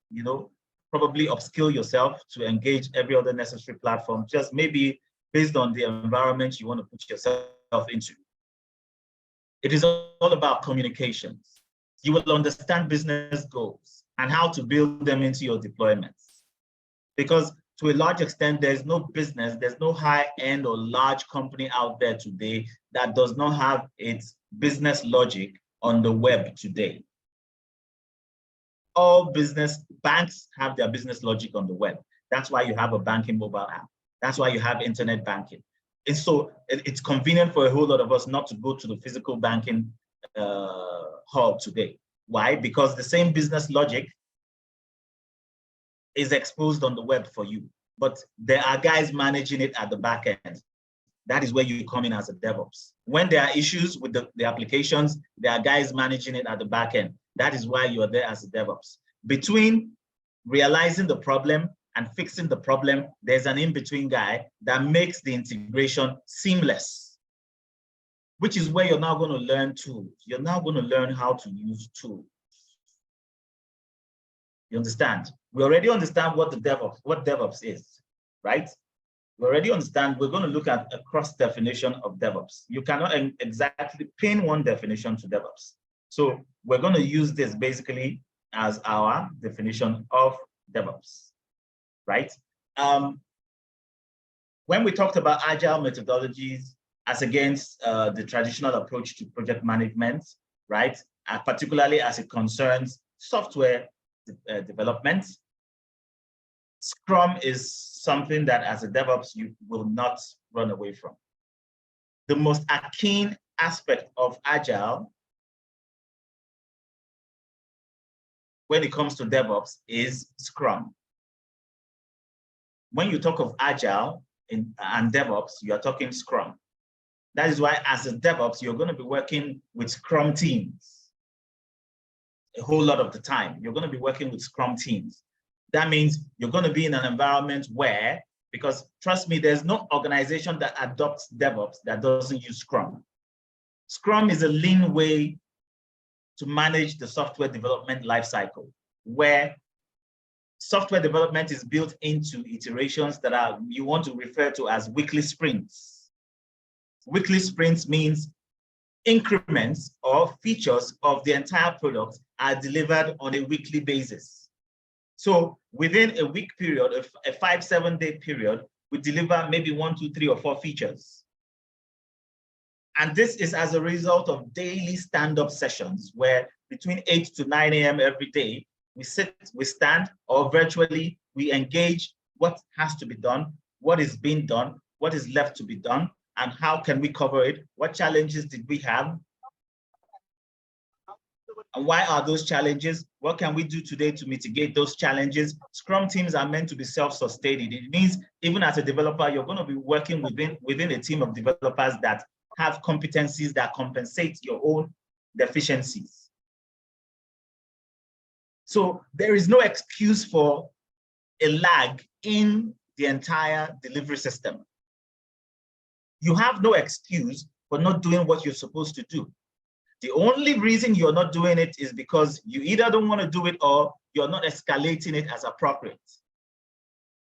you know, probably upskill yourself to engage every other necessary platform, just maybe based on the environment you want to put yourself into. It is all about communications. You will understand business goals and how to build them into your deployments. Because to a large extent, there's no business, there's no high-end or large company out there today that does not have its business logic on the web today. All business banks have their business logic on the web. That's why you have a banking mobile app. That's why you have internet banking. And so it's convenient for a whole lot of us not to go to the physical banking hall today. Why? Because the same business logic is exposed on the web for you, but there are guys managing it at the back end. That is where you come in as a DevOps. When there are issues with the applications, there are guys managing it at the back end. That is why you are there as a DevOps. Between realizing the problem and fixing the problem, there's an in-between guy that makes the integration seamless, which is where you're now going to learn tools. You're now going to learn how to use tools. You understand? We already understand what DevOps is, right? We already understand. We're going to look at a cross definition of DevOps. You cannot exactly pin one definition to DevOps. So we're going to use this basically as our definition of DevOps, right? When we talked about agile methodologies as against the traditional approach to project management, right? Particularly as it concerns software development, Scrum is something that as a DevOps, you will not run away from. The most akin aspect of agile when it comes to DevOps is Scrum. When you talk of agile and DevOps, you are talking Scrum. That is why as a DevOps, you're going to be working with Scrum teams. A whole lot of the time, you're going to be working with Scrum teams. That means you're going to be in an environment where, because trust me, there's no organization that adopts DevOps that doesn't use Scrum. Scrum is a lean way to manage the software development lifecycle, where software development is built into iterations that are, you want to refer to as weekly sprints. Weekly sprints means increments or features of the entire product are delivered on a weekly basis. So within a week period, a 5–7 day period, we deliver maybe 1, 2, 3, or 4 features. And this is as a result of daily stand-up sessions where between 8 to 9 a.m. every day, we sit, we stand, or virtually we engage what has to be done, what is being done, what is left to be done, and how can we cover it? What challenges did we have? And why are those challenges? What can we do today to mitigate those challenges? Scrum teams are meant to be self-sustaining. It means even as a developer, you're going to be working within a team of developers that have competencies that compensate your own deficiencies. So there is no excuse for a lag in the entire delivery system. You have no excuse but not doing what you're supposed to do. The only reason you're not doing it is because you either don't want to do it or you're not escalating it as appropriate.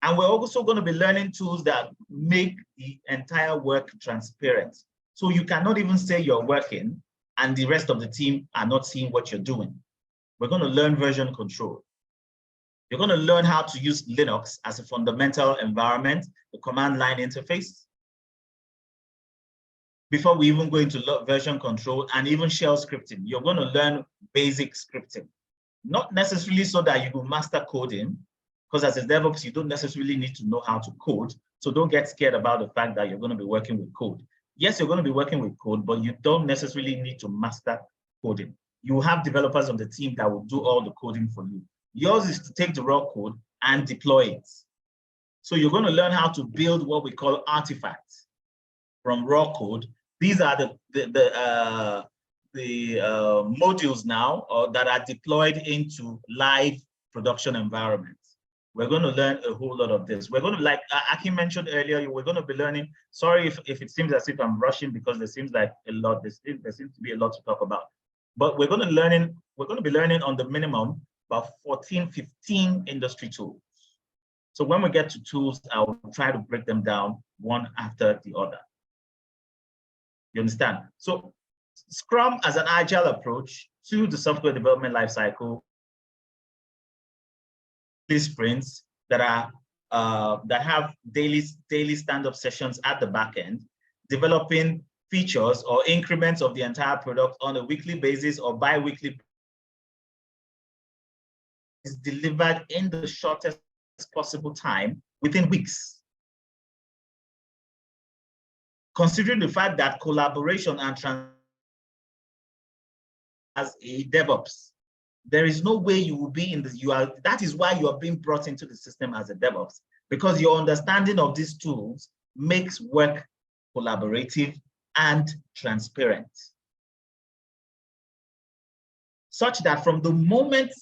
And we're also going to be learning tools that make the entire work transparent. So you cannot even say you're working and the rest of the team are not seeing what you're doing. We're going to learn version control. You're going to learn how to use Linux as a fundamental environment, the command line interface, before we even go into version control and even shell scripting. You're going to learn basic scripting, not necessarily so that you will master coding, because as a DevOps, you don't necessarily need to know how to code. So don't get scared about the fact that you're going to be working with code. Yes, you're going to be working with code, but you don't necessarily need to master coding. You have developers on the team that will do all the coding for you. Yours is to take the raw code and deploy it. So you're going to learn how to build what we call artifacts from raw code. These are the modules now that are deployed into live production environments. We're going to learn a whole lot of this. We're going to, like Aki mentioned earlier, we're going to be learning. Sorry if it seems as if I'm rushing, because there seems like a lot. There seems to be a lot to talk about. But we're going to be learning on the minimum about 14, 15 industry tools. So when we get to tools, I'll try to break them down one after the other. You understand? So Scrum as an agile approach to the software development lifecycle, these sprints that are that have daily stand-up sessions at the back end, developing features or increments of the entire product on a weekly basis or bi-weekly, is delivered in the shortest possible time within weeks. Considering the fact that collaboration and as a DevOps, there is no way you will be in this. That is why you are being brought into the system as a DevOps, because your understanding of these tools makes work collaborative and transparent, such that from the moment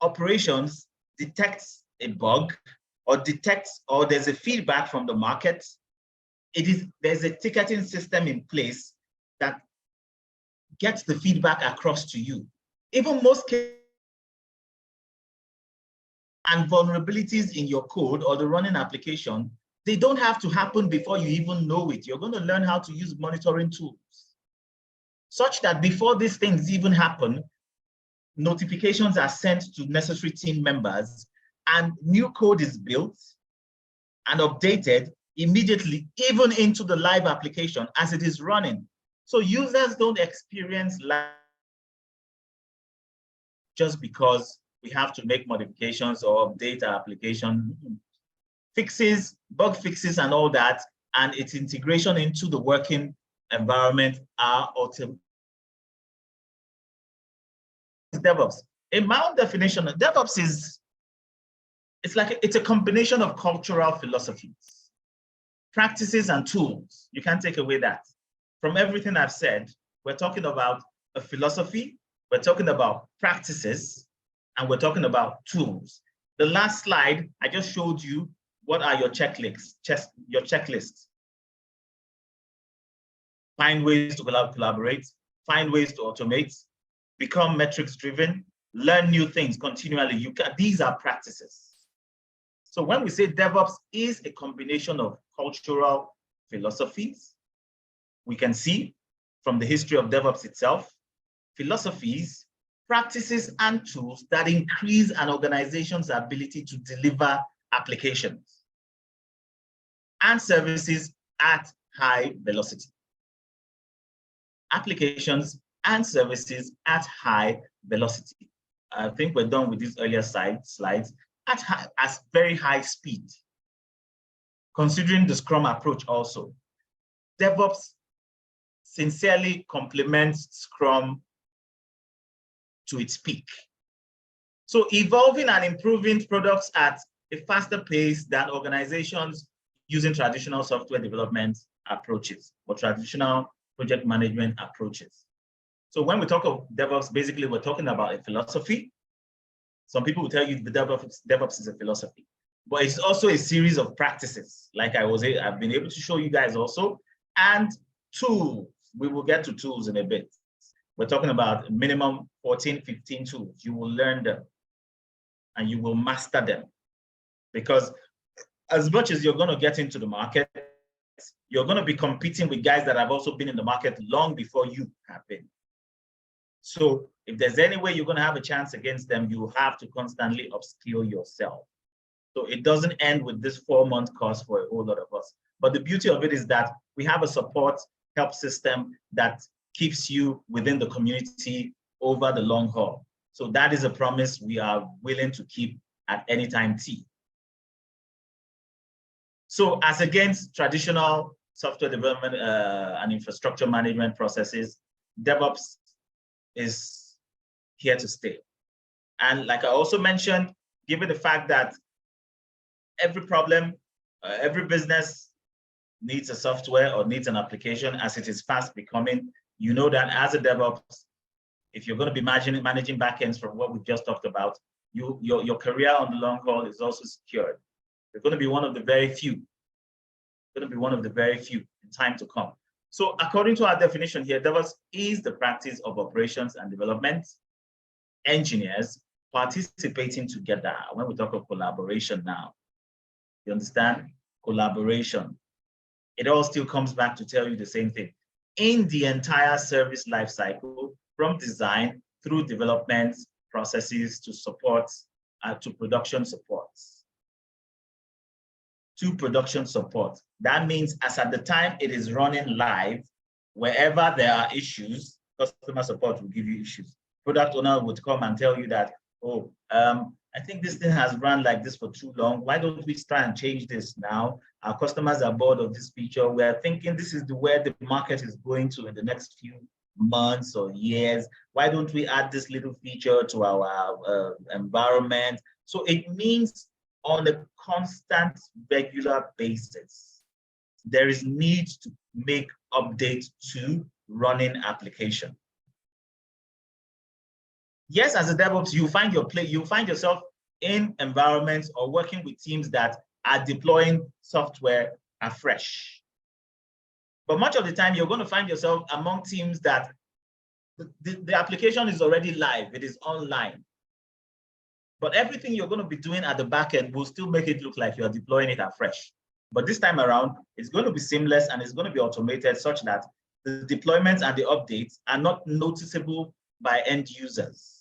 operations detects a bug or there's a feedback from the market, there's a ticketing system in place that gets the feedback across to you. Even most cases and vulnerabilities in your code or the running application, they don't have to happen before you even know it. You're going to learn how to use monitoring tools such that before these things even happen, notifications are sent to necessary team members and new code is built and updated immediately, even into the live application as it is running. So users don't experience live just because we have to make modifications or update our application. Fixes, bug fixes and all that, and its integration into the working environment are automated. DevOps. In my own definition, DevOps is, it's a combination of cultural philosophies, practices and tools. You can't take away that. From everything I've said, we're talking about a philosophy, we're talking about practices, and we're talking about tools. The last slide, I just showed you what are your checklists, your checklists. Find ways to collaborate, find ways to automate, become metrics driven, learn new things continually. These are practices. So when we say DevOps is a combination of cultural philosophies, we can see from the history of DevOps itself, philosophies, practices, and tools that increase an organization's ability to deliver applications and services at high velocity. Applications and services at high velocity. I think we're done with these earlier slides at very high speed. Considering the Scrum approach also, DevOps sincerely complements Scrum to its peak. So evolving and improving products at a faster pace than organizations using traditional software development approaches or traditional project management approaches. So when we talk of DevOps, basically we're talking about a philosophy. Some people will tell you the DevOps is a philosophy, but it's also a series of practices, like I've been able to show you guys also, and Tools, we will get to tools in a bit. We're talking about minimum 14, 15 tools. You will learn them and you will master them, because as much as you're going to get into the market, you're going to be competing with guys that have also been in the market long before you have been. So if there's any way you're going to have a chance against them, you have to constantly upskill yourself. So it doesn't end with this 4-month course for a whole lot of us. But the beauty of it is that we have a support help system that keeps you within the community over the long haul. So that is a promise we are willing to keep at any time T. So as against traditional software development and infrastructure management processes, DevOps is here to stay. And like I also mentioned, given the fact that every problem, every business needs a software or needs an application, as it is fast becoming, you know that as a DevOps, if you're going to be managing backends from what we've just talked about, your career on the long haul is also secured. You're going to be one of the very few. Going to be one of the very few in time to come. So according to our definition here, DevOps is the practice of operations and development engineers participating together. When we talk of collaboration now, you understand? Collaboration. It all still comes back to tell you the same thing. In the entire service lifecycle, from design through development processes to support, to production support. To production support. That means as at the time it is running live, wherever there are issues, customer support will give you issues. Product owner would come and tell you that, oh, I think this thing has run like this for too long. Why don't we try and change this now? Our customers are bored of this feature. We're thinking this is where the market is going to in the next few months or years. Why don't we add this little feature to our environment? So it means on a constant, regular basis, there is need to make updates to running application. Yes, as a DevOps, you find yourself in environments or working with teams that are deploying software afresh. But much of the time, you're going to find yourself among teams that the application is already live, it is online. But everything you're going to be doing at the back end will still make it look like you're deploying it afresh. But this time around, it's going to be seamless and it's going to be automated such that the deployments and the updates are not noticeable by end users.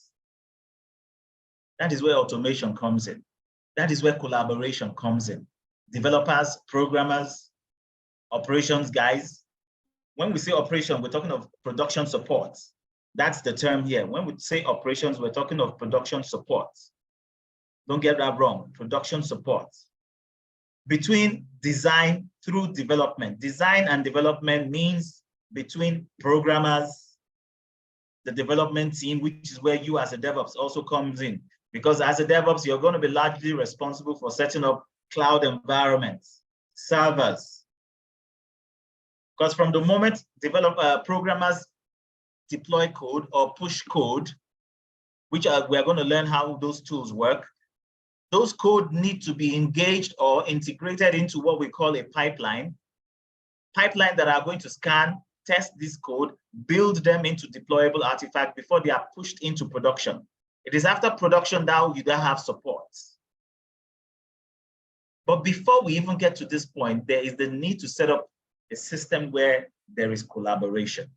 That is where automation comes in. That is where collaboration comes in. Developers, programmers, operations guys. When we say operation, we're talking of production support. That's the term here. When we say operations, we're talking of production support. Don't get that wrong, production support. Between design through development. Design and development means between programmers, the development team, which is where you as a DevOps also comes in. Because as a DevOps, you're going to be largely responsible for setting up cloud environments, servers. Because from the moment programmers deploy code or push code, which we're going to learn how those tools work, those code need to be engaged or integrated into what we call a pipeline that are going to scan, test this code, build them into deployable artifacts before they are pushed into production. It is after production that you then have support. But before we even get to this point, there is the need to set up a system where there is collaboration.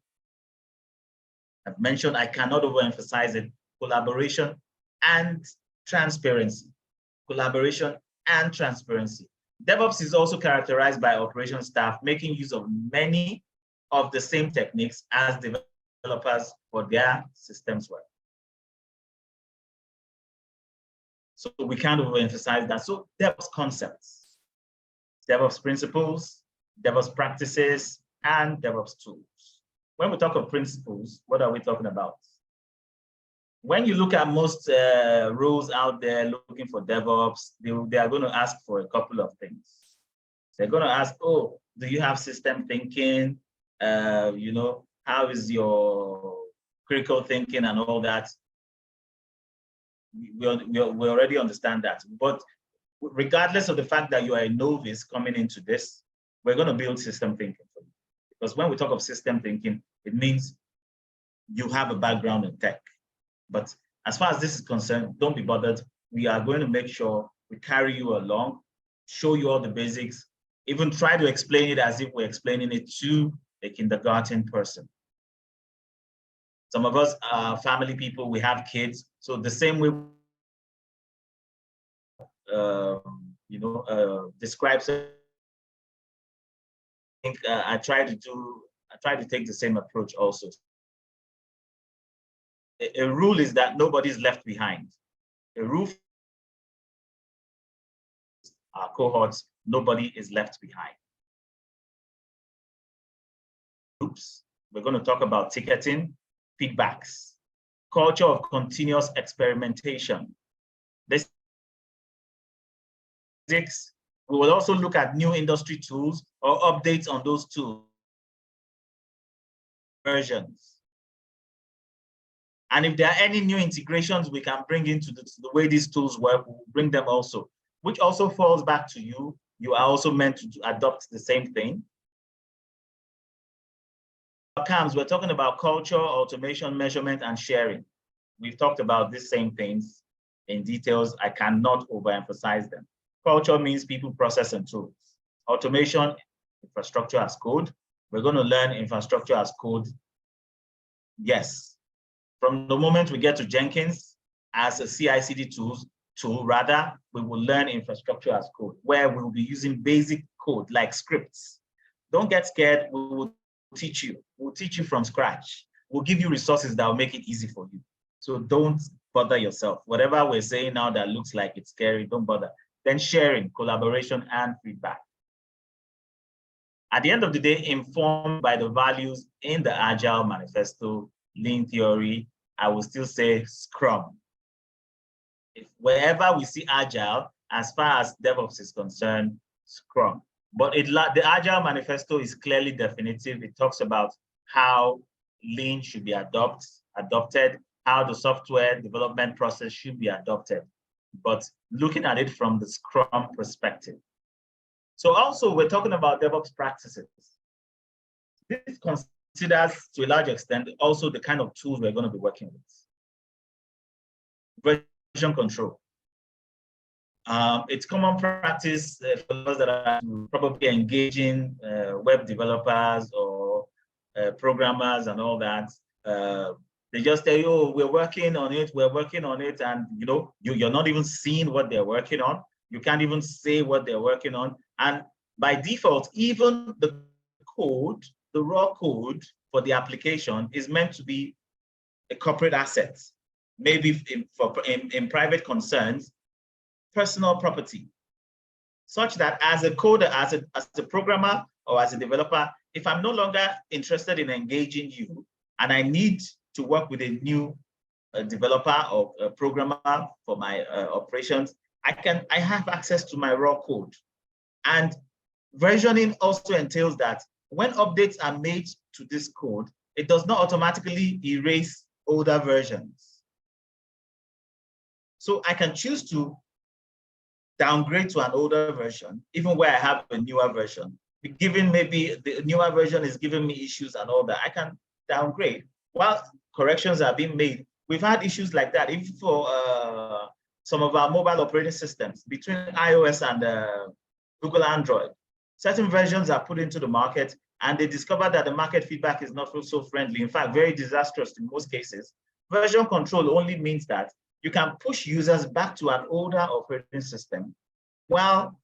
I've mentioned, I cannot overemphasize it, collaboration and transparency. Collaboration and transparency. DevOps is also characterized by operations staff making use of many of the same techniques as developers for their systems work. So we can't overemphasize that. So DevOps concepts, DevOps principles, DevOps practices, and DevOps tools. When we talk of principles, what are we talking about? When you look at most roles out there looking for DevOps, they are going to ask for a couple of things. They're going to ask, oh, do you have system thinking? You know, how is your critical thinking and all that? We already understand that. But regardless of the fact that you are a novice coming into this, we're going to build system thinking for you. Because when we talk of system thinking, it means you have a background in tech. But as far as this is concerned, don't be bothered. We are going to make sure we carry you along, show you all the basics, even try to explain it as if we're explaining it to a kindergarten person. Some of us are family people, we have kids. So the same way, describes it. I think I try to take the same approach also. A rule is that nobody's left behind. A rule for our cohorts, nobody is left behind. Oops. We're going to talk about ticketing, feedbacks, culture of continuous experimentation. We will also look at new industry tools or updates on those tools, versions. And if there are any new integrations we can bring into the way these tools work, we'll bring them also, which also falls back to you. You are also meant to adopt the same thing. CAMs, we're talking about culture, automation, measurement, and sharing. We've talked about these same things in details. I cannot overemphasize them. Culture means people, process, and tools. Automation, infrastructure as code. We're going to learn infrastructure as code. Yes. From the moment we get to Jenkins as a CI/CD tool, rather, we will learn infrastructure as code, where we will be using basic code like scripts. Don't get scared. We will teach you. We'll teach you from scratch. We'll give you resources that will make it easy for you. So don't bother yourself. Whatever we're saying now that looks like it's scary, don't bother. Then sharing, collaboration, and feedback. At the end of the day, informed by the values in the Agile Manifesto, Lean theory, I will still say Scrum. If wherever we see Agile, as far as DevOps is concerned, Scrum. But the Agile Manifesto is clearly definitive. It talks about how Lean should be adopted, how the software development process should be adopted, but looking at it from the Scrum perspective. So also, we're talking about DevOps practices. This considers, to a large extent, also the kind of tools we're going to be working with. Version control. It's common practice for those that are probably engaging web developers or programmers and all that. They just tell you, oh, we're working on it, and you're not even seeing what they're working on. You can't even say what they're working on. And by default, even the code, the raw code for the application is meant to be a corporate asset. Maybe in private concerns, personal property, such that as a coder, as a programmer, or as a developer, if I'm no longer interested in engaging you, and I need to work with a new developer or a programmer for my operations, I have access to my raw code. And versioning also entails that when updates are made to this code, it does not automatically erase older versions. So I can choose to downgrade to an older version, even where I have a newer version. Given maybe the newer version is giving me issues and all that, I can downgrade while corrections are being made. We've had issues like that, even for some of our mobile operating systems between iOS and Google Android. Certain versions are put into the market and they discover that the market feedback is not so friendly. In fact, very disastrous in most cases. Version control only means that you can push users back to an older operating system while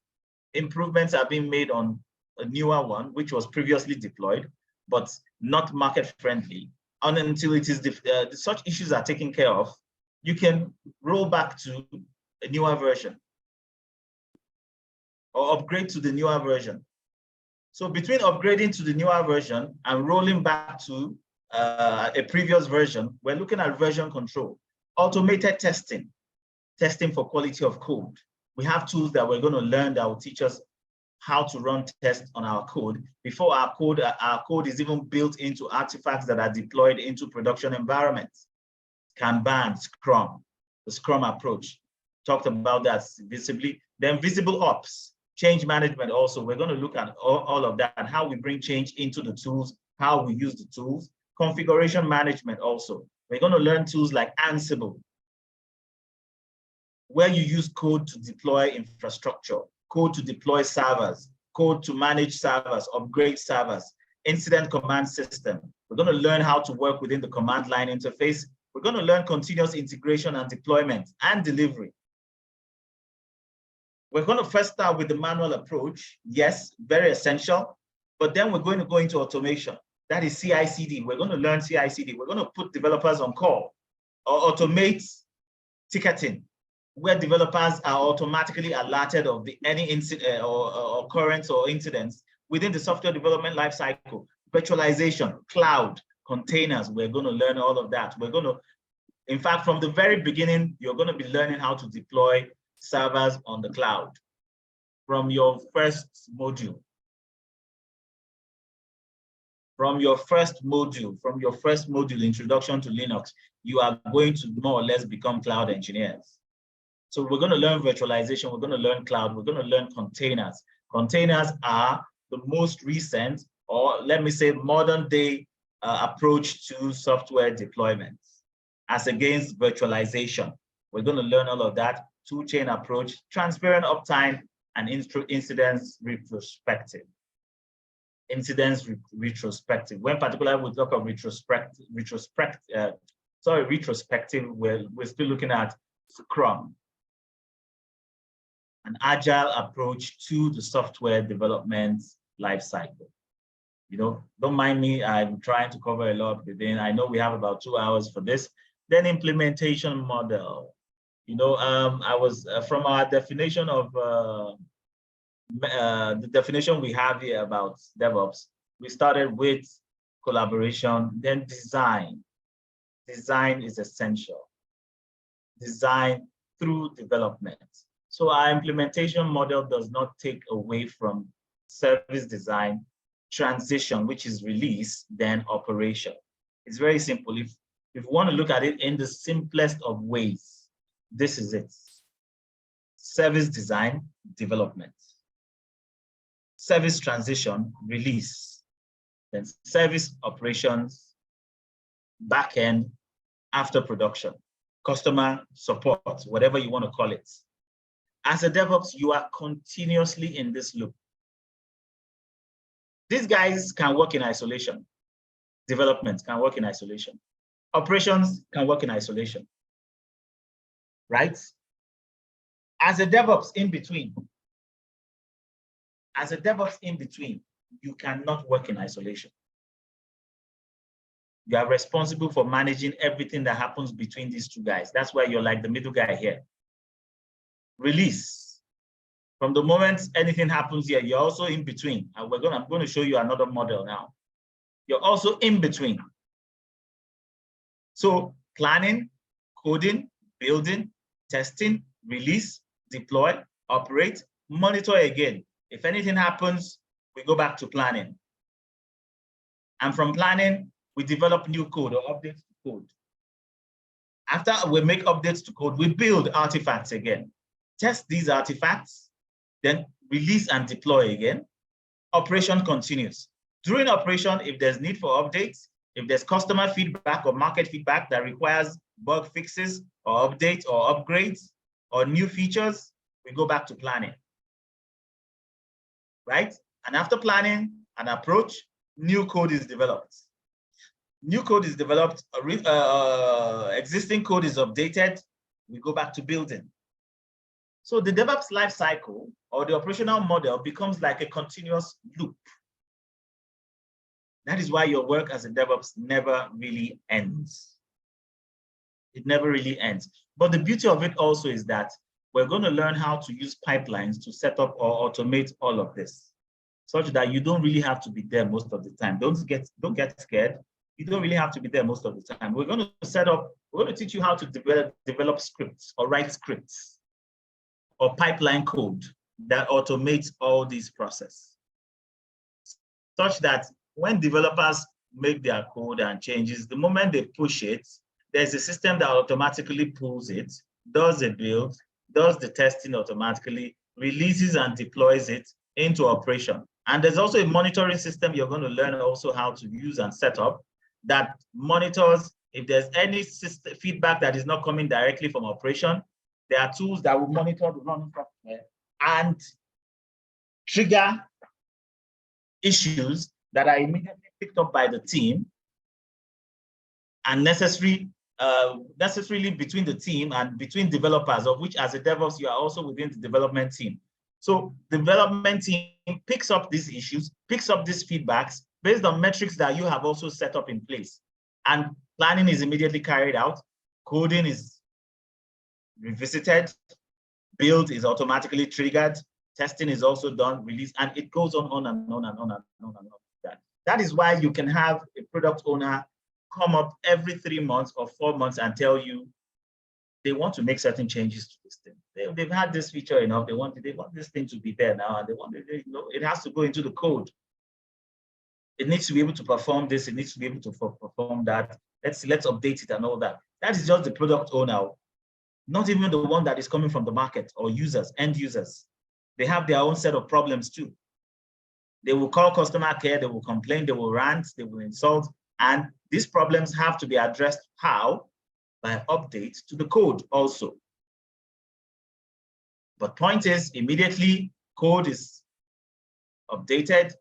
improvements are being made on a newer one, which was previously deployed, but not market friendly. And until it is such issues are taken care of, you can roll back to a newer version or upgrade to the newer version. So between upgrading to the newer version and rolling back to a previous version, we're looking at version control. Automated testing for quality of code. We have tools that we're going to learn that will teach us how to run tests on our code before our code is even built into artifacts that are deployed into production environments. Kanban, Scrum, the Scrum approach. Talked about that visibly. Then visible ops. Change management also, we're going to look at all of that and how we bring change into the tools, how we use the tools. Configuration management also. We're going to learn tools like Ansible, where you use code to deploy infrastructure, code to deploy servers, code to manage servers, upgrade servers, incident command system. We're going to learn how to work within the command line interface. We're going to learn continuous integration and deployment and delivery. We're going to first start with the manual approach. Yes, very essential. But then we're going to go into automation. That is CI/CD. We're going to learn CI/CD. We're going to put developers on call or automate ticketing, where developers are automatically alerted of any incident or occurrence or incidents within the software development lifecycle. Virtualization, cloud, containers. We're going to learn all of that. We're going to, in fact, from the very beginning, you're going to be learning how to deploy servers on the cloud from your first module. From your first module, Introduction to Linux, you are going to more or less become cloud engineers. So we're going to learn virtualization, we're going to learn cloud, we're going to learn containers. Containers are the most recent, or let me say modern day approach to software deployment as against virtualization. We're going to learn all of that, two-chain approach, transparent uptime, and incidents retrospective. Retrospective. When particularly we talk of retrospective, we're still looking at Scrum, an agile approach to the software development lifecycle. You know, don't mind me, I'm trying to cover a lot within. I know we have about 2 hours for this. Then implementation model. You know, I was from our definition of the definition we have here about DevOps, we started with collaboration, then design. Design is essential. Design through development. So our implementation model does not take away from service design, transition, which is release, then operation. It's very simple. If you want to look at it in the simplest of ways, this is it. Service design, development. Service transition, release. Then service operations, backend, after production, customer support, whatever you want to call it. As a DevOps, you are continuously in this loop. These guys can work in isolation. Development can work in isolation. Operations can work in isolation, right? As a DevOps in between, you cannot work in isolation. You are responsible for managing everything that happens between these two guys. That's why you're like the middle guy here. Release. From the moment anything happens here, you're also in between. And I'm going to show you another model now. You're also in between. So planning, coding, building, testing, release, deploy, operate, monitor again. If anything happens, we go back to planning. And from planning, we develop new code or updates to code. After we make updates to code, we build artifacts again. Test these artifacts, then release and deploy again. Operation continues. During operation, if there's need for updates, if there's customer feedback or market feedback that requires bug fixes or updates or upgrades or new features, we go back to planning, right? And after planning and approach, new code is developed. New code is developed, existing code is updated, we go back to building. So the DevOps lifecycle or the operational model becomes like a continuous loop. That is why your work as a DevOps never really ends. It never really ends. But the beauty of it also is that we're going to learn how to use pipelines to set up or automate all of this, such that you don't really have to be there most of the time. Don't get scared. You don't really have to be there most of the time. We're going to teach you how to develop scripts or write scripts or pipeline code that automates all these processes, such that when developers make their code and changes, the moment they push it, there's a system that automatically pulls it, does the build, does the testing automatically, releases and deploys it into operation. And there's also a monitoring system you're going to learn also how to use and set up that monitors if there's any system feedback that is not coming directly from operation. There are tools that will monitor the running software and trigger issues that are immediately picked up by the team and necessarily between the team and between developers, of which as a DevOps, you are also within the development team. So the development team picks up these issues, picks up these feedbacks based on metrics that you have also set up in place. And planning is immediately carried out, coding is revisited, build is automatically triggered, testing is also done, release, and it goes on and on and on and on and on. That is why you can have a product owner come up every 3 months or 4 months and tell you they want to make certain changes to this thing. They've had this feature enough. They want this thing to be there now, and they want it has to go into the code. It needs to be able to perform this. It needs to be able to perform that. Let's update it and all that. That is just the product owner, not even the one that is coming from the market or users, end users. They have their own set of problems too. They will call customer care, they will complain, they will rant, they will insult, and these problems have to be addressed. How? By updates to the code also. But point is, immediately code is updated,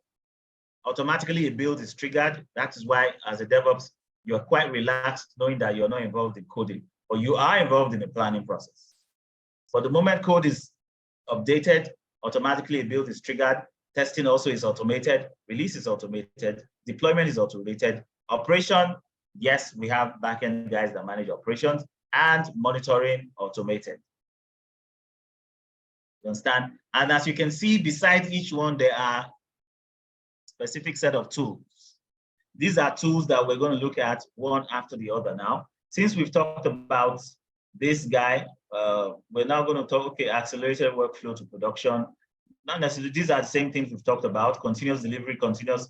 automatically a build is triggered. That is why as a DevOps, you're quite relaxed knowing that you're not involved in coding, or you are involved in the planning process. But the moment code is updated, automatically a build is triggered, testing also is automated, release is automated, deployment is automated, operation, yes, we have backend guys that manage operations, and monitoring automated. You understand? And as you can see, beside each one, there are specific set of tools. These are tools that we're going to look at one after the other now. Since we've talked about this guy, we're now going to talk, okay, accelerated workflow to production. Not necessarily, these are the same things we've talked about: continuous delivery, continuous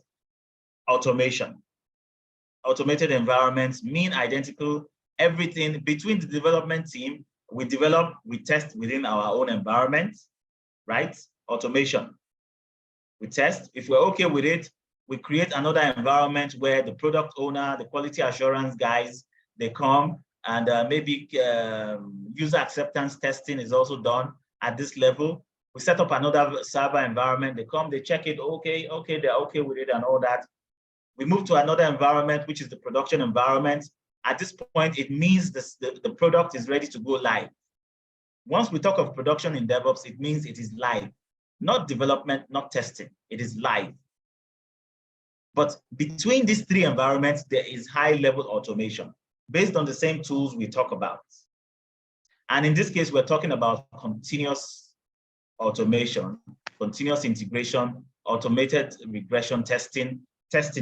automation. Automated environments mean identical, everything between the development team, we develop, we test within our own environment, right? Automation. We test, if we're okay with it, we create another environment where the product owner, the quality assurance guys, they come and maybe user acceptance testing is also done at this level. We set up another server environment, they come, they check it, okay, they're okay with it and all that. We move to another environment, which is the production environment. At this point, it means the product is ready to go live. Once we talk of production in DevOps, it means it is live, not development, not testing, it is live. But between these three environments, there is high-level automation based on the same tools we talk about. And in this case, we're talking about continuous automation, continuous integration, automated regression testing,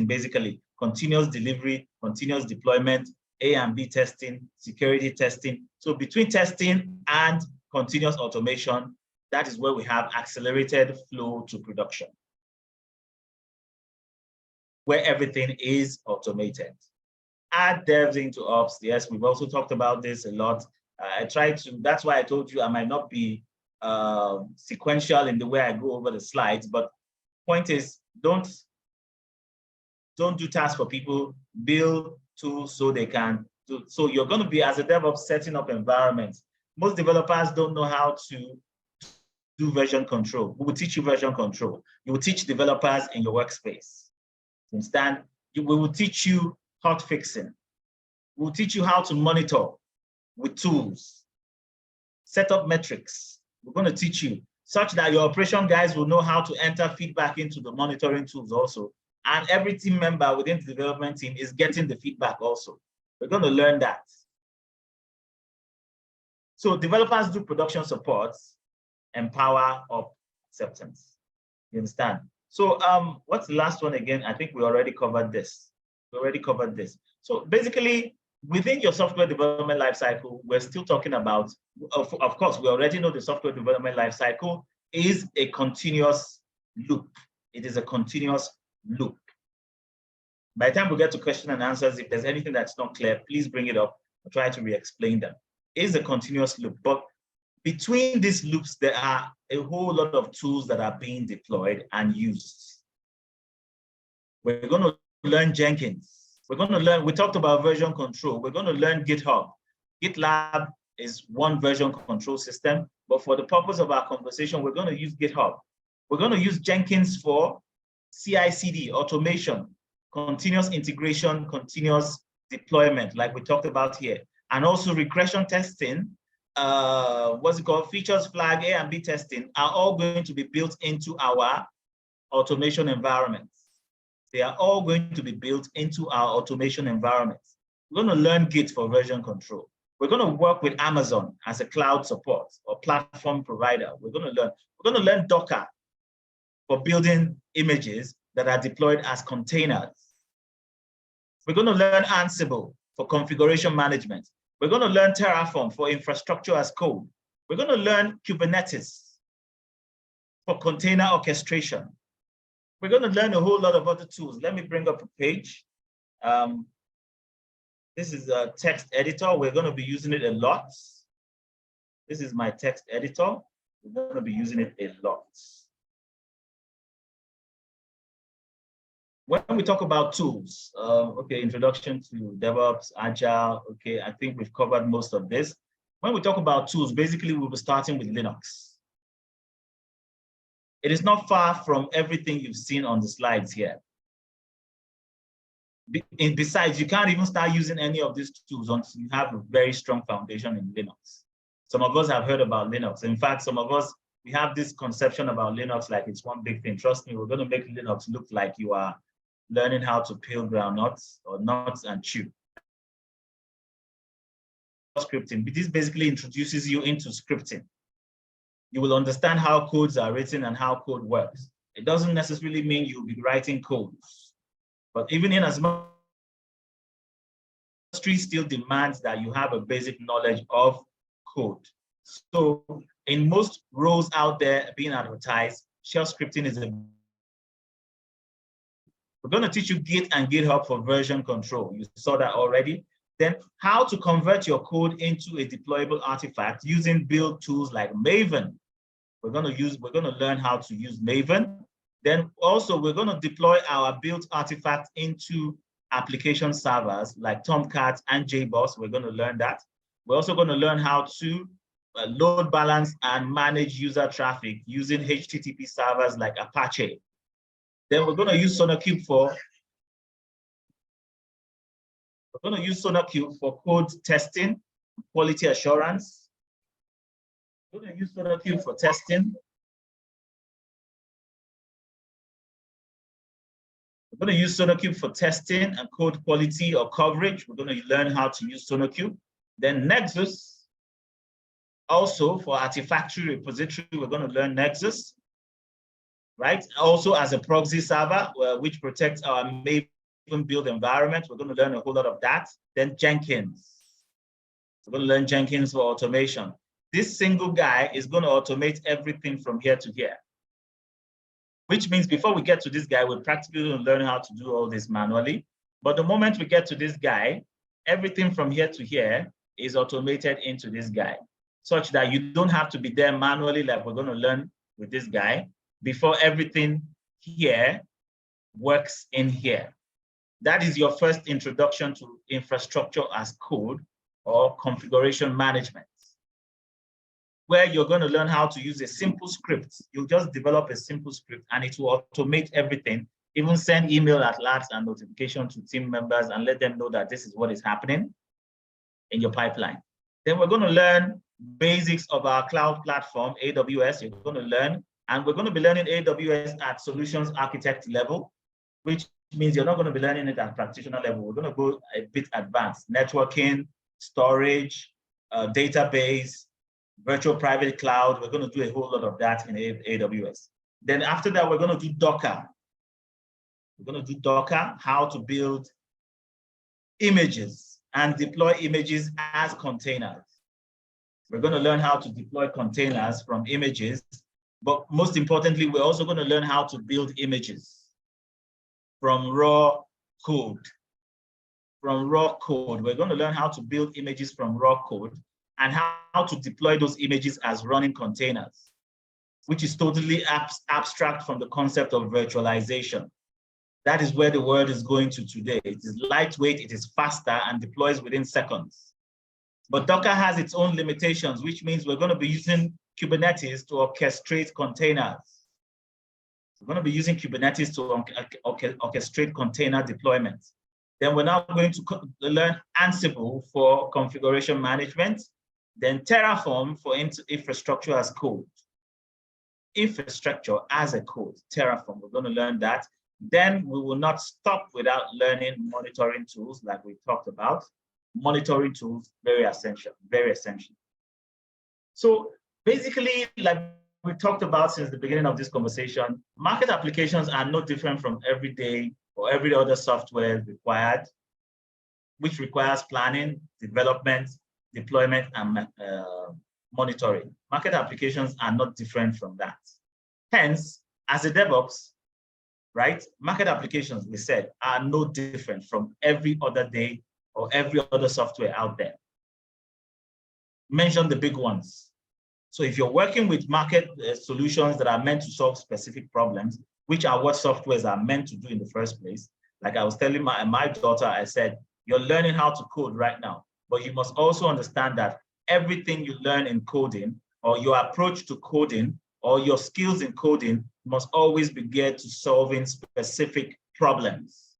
basically, continuous delivery, continuous deployment, A and B testing, security testing. So between testing and continuous automation, that is where we have accelerated flow to production, where everything is automated. Add devs into ops. Yes, we've also talked about this a lot. That's why I told you I might not be sequential in the way I go over the slides, but point is, don't do tasks for people, build tools so they can do. So you're going to be, as a DevOps, setting up environments. Most developers don't know how to do version control. We will teach you version control. You will teach developers in your workspace. Understand? We will teach you hot fixing. We will teach you how to monitor with tools, set up metrics. We're going to teach you such that your operation guys will know how to enter feedback into the monitoring tools also. And every team member within the development team is getting the feedback also. We're going to learn that. So developers do production support, empower up acceptance. You understand? So what's the last one again? I think we already covered this. So basically, within your software development lifecycle, we're still talking about, of course, we already know the software development lifecycle is a continuous loop. It is a continuous loop. By the time we get to question and answers, if there's anything that's not clear, please bring it up. I'll try to re-explain them. It is a continuous loop, but between these loops, there are a whole lot of tools that are being deployed and used. We're going to learn Jenkins. We're going to learn, we talked about version control. We're going to learn GitHub. GitLab is one version control system, but for the purpose of our conversation, we're going to use GitHub. We're going to use Jenkins for CI/CD, automation, continuous integration, continuous deployment, like we talked about here, and also regression testing, what's it called, features flag, A and B testing are all going to be built into our automation environments. They are all going to be built into our automation environments. We're going to learn Git for version control. We're going to work with Amazon as a cloud support or platform provider. We're going to learn Docker for building images that are deployed as containers. We're going to learn Ansible for configuration management. We're going to learn Terraform for infrastructure as code. We're going to learn Kubernetes for container orchestration. We're going to learn a whole lot of other tools. Let me bring up a page. This is a text editor. We're going to be using it a lot. This is my text editor. We're going to be using it a lot. When we talk about tools, okay, introduction to DevOps, Agile, okay, I think we've covered most of this. When we talk about tools, basically we'll be starting with Linux. It is not far from everything you've seen on the slides here. Besides, you can't even start using any of these tools until you have a very strong foundation in Linux. Some of us have heard about Linux. In fact, some of us, we have this conception about Linux like it's one big thing. Trust me, we're going to make Linux look like you are learning how to peel groundnuts or nuts and chew. Scripting. This basically introduces you into scripting. You will understand how codes are written and how code works. It doesn't necessarily mean you'll be writing codes, but even in as much industry still demands that you have a basic knowledge of code. So in most roles out there being advertised, shell scripting is a We're going to teach you Git and GitHub for version control. You saw that already. Then how to convert your code into a deployable artifact using build tools like Maven. We're going to learn how to use Maven. Then also we're going to deploy our built artifact into application servers like Tomcat and JBoss. We're going to learn that. We're also going to learn how to load balance and manage user traffic using HTTP servers like Apache. Then we're going to use SonarQube for code testing, quality assurance. We're going to use SonarQube for testing. We're going to use SonarQube for testing and code quality or coverage. We're going to learn how to use SonarQube. Then Nexus, also for Artifactory repository, we're going to learn Nexus. Right? Also as a proxy server, which protects our Maven build environment. We're going to learn a whole lot of that. Then Jenkins. We're going to learn Jenkins for automation. This single guy is going to automate everything from here to here. Which means before we get to this guy, we're practically going to learn how to do all this manually. But the moment we get to this guy, everything from here to here is automated into this guy, such that you don't have to be there manually like we're going to learn with this guy before everything here works in here. That is your first introduction to infrastructure as code or configuration management, where you're going to learn how to use a simple script. You'll just develop a simple script and it will automate everything, even send email alerts and notification to team members and let them know that this is what is happening in your pipeline. Then we're going to learn basics of our cloud platform, AWS. You're going to learn, and we're going to be learning AWS at solutions architect level, which means you're not going to be learning it at practitioner level. We're going to go a bit advanced. Networking, storage, database, virtual private cloud. We're going to do a whole lot of that in AWS. Then after that, we're going to do Docker. We're going to do Docker, how to build images and deploy images as containers. We're going to learn how to deploy containers from images, but most importantly, we're also going to learn how to build images from raw code. From raw code, we're going to learn how to build images from raw code and how to deploy those images as running containers, which is totally abstract from the concept of virtualization. That is where the world is going to today. It is lightweight, it is faster, and deploys within seconds. But Docker has its own limitations, which means we're going to be using Kubernetes to orchestrate containers. We're going to be using Kubernetes to orchestrate container deployments. Then we're now going to learn Ansible for configuration management, then Terraform for infrastructure as code. Infrastructure as a code, Terraform, we're going to learn that. Then we will not stop without learning monitoring tools like we talked about. Monitoring tools, very essential, very essential. So basically, like we talked about since the beginning of this conversation, market applications are no different from everyday or every other software required, which requires planning, development, deployment, and monitoring. Market applications are not different from that. Hence, as a DevOps, right, market applications, we said, are no different from every other day or every other software out there. Mention the big ones. So if you're working with market solutions that are meant to solve specific problems, which are what softwares are meant to do in the first place, like I was telling my daughter, I said, you're learning how to code right now, but you must also understand that everything you learn in coding or your approach to coding or your skills in coding must always be geared to solving specific problems.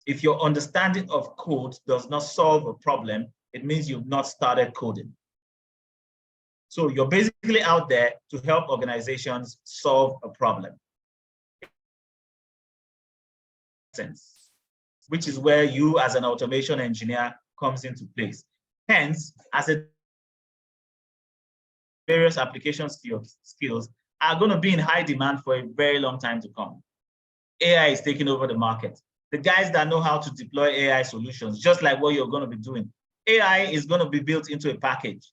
If your understanding of code does not solve a problem, it means you've not started coding. So you're basically out there to help organizations solve a problem. Which is where you as an automation engineer comes into place. Hence, as a various application skills are going to be in high demand for a very long time to come. AI is taking over the market. The guys that know how to deploy AI solutions, just like what you're going to be doing, AI is going to be built into a package.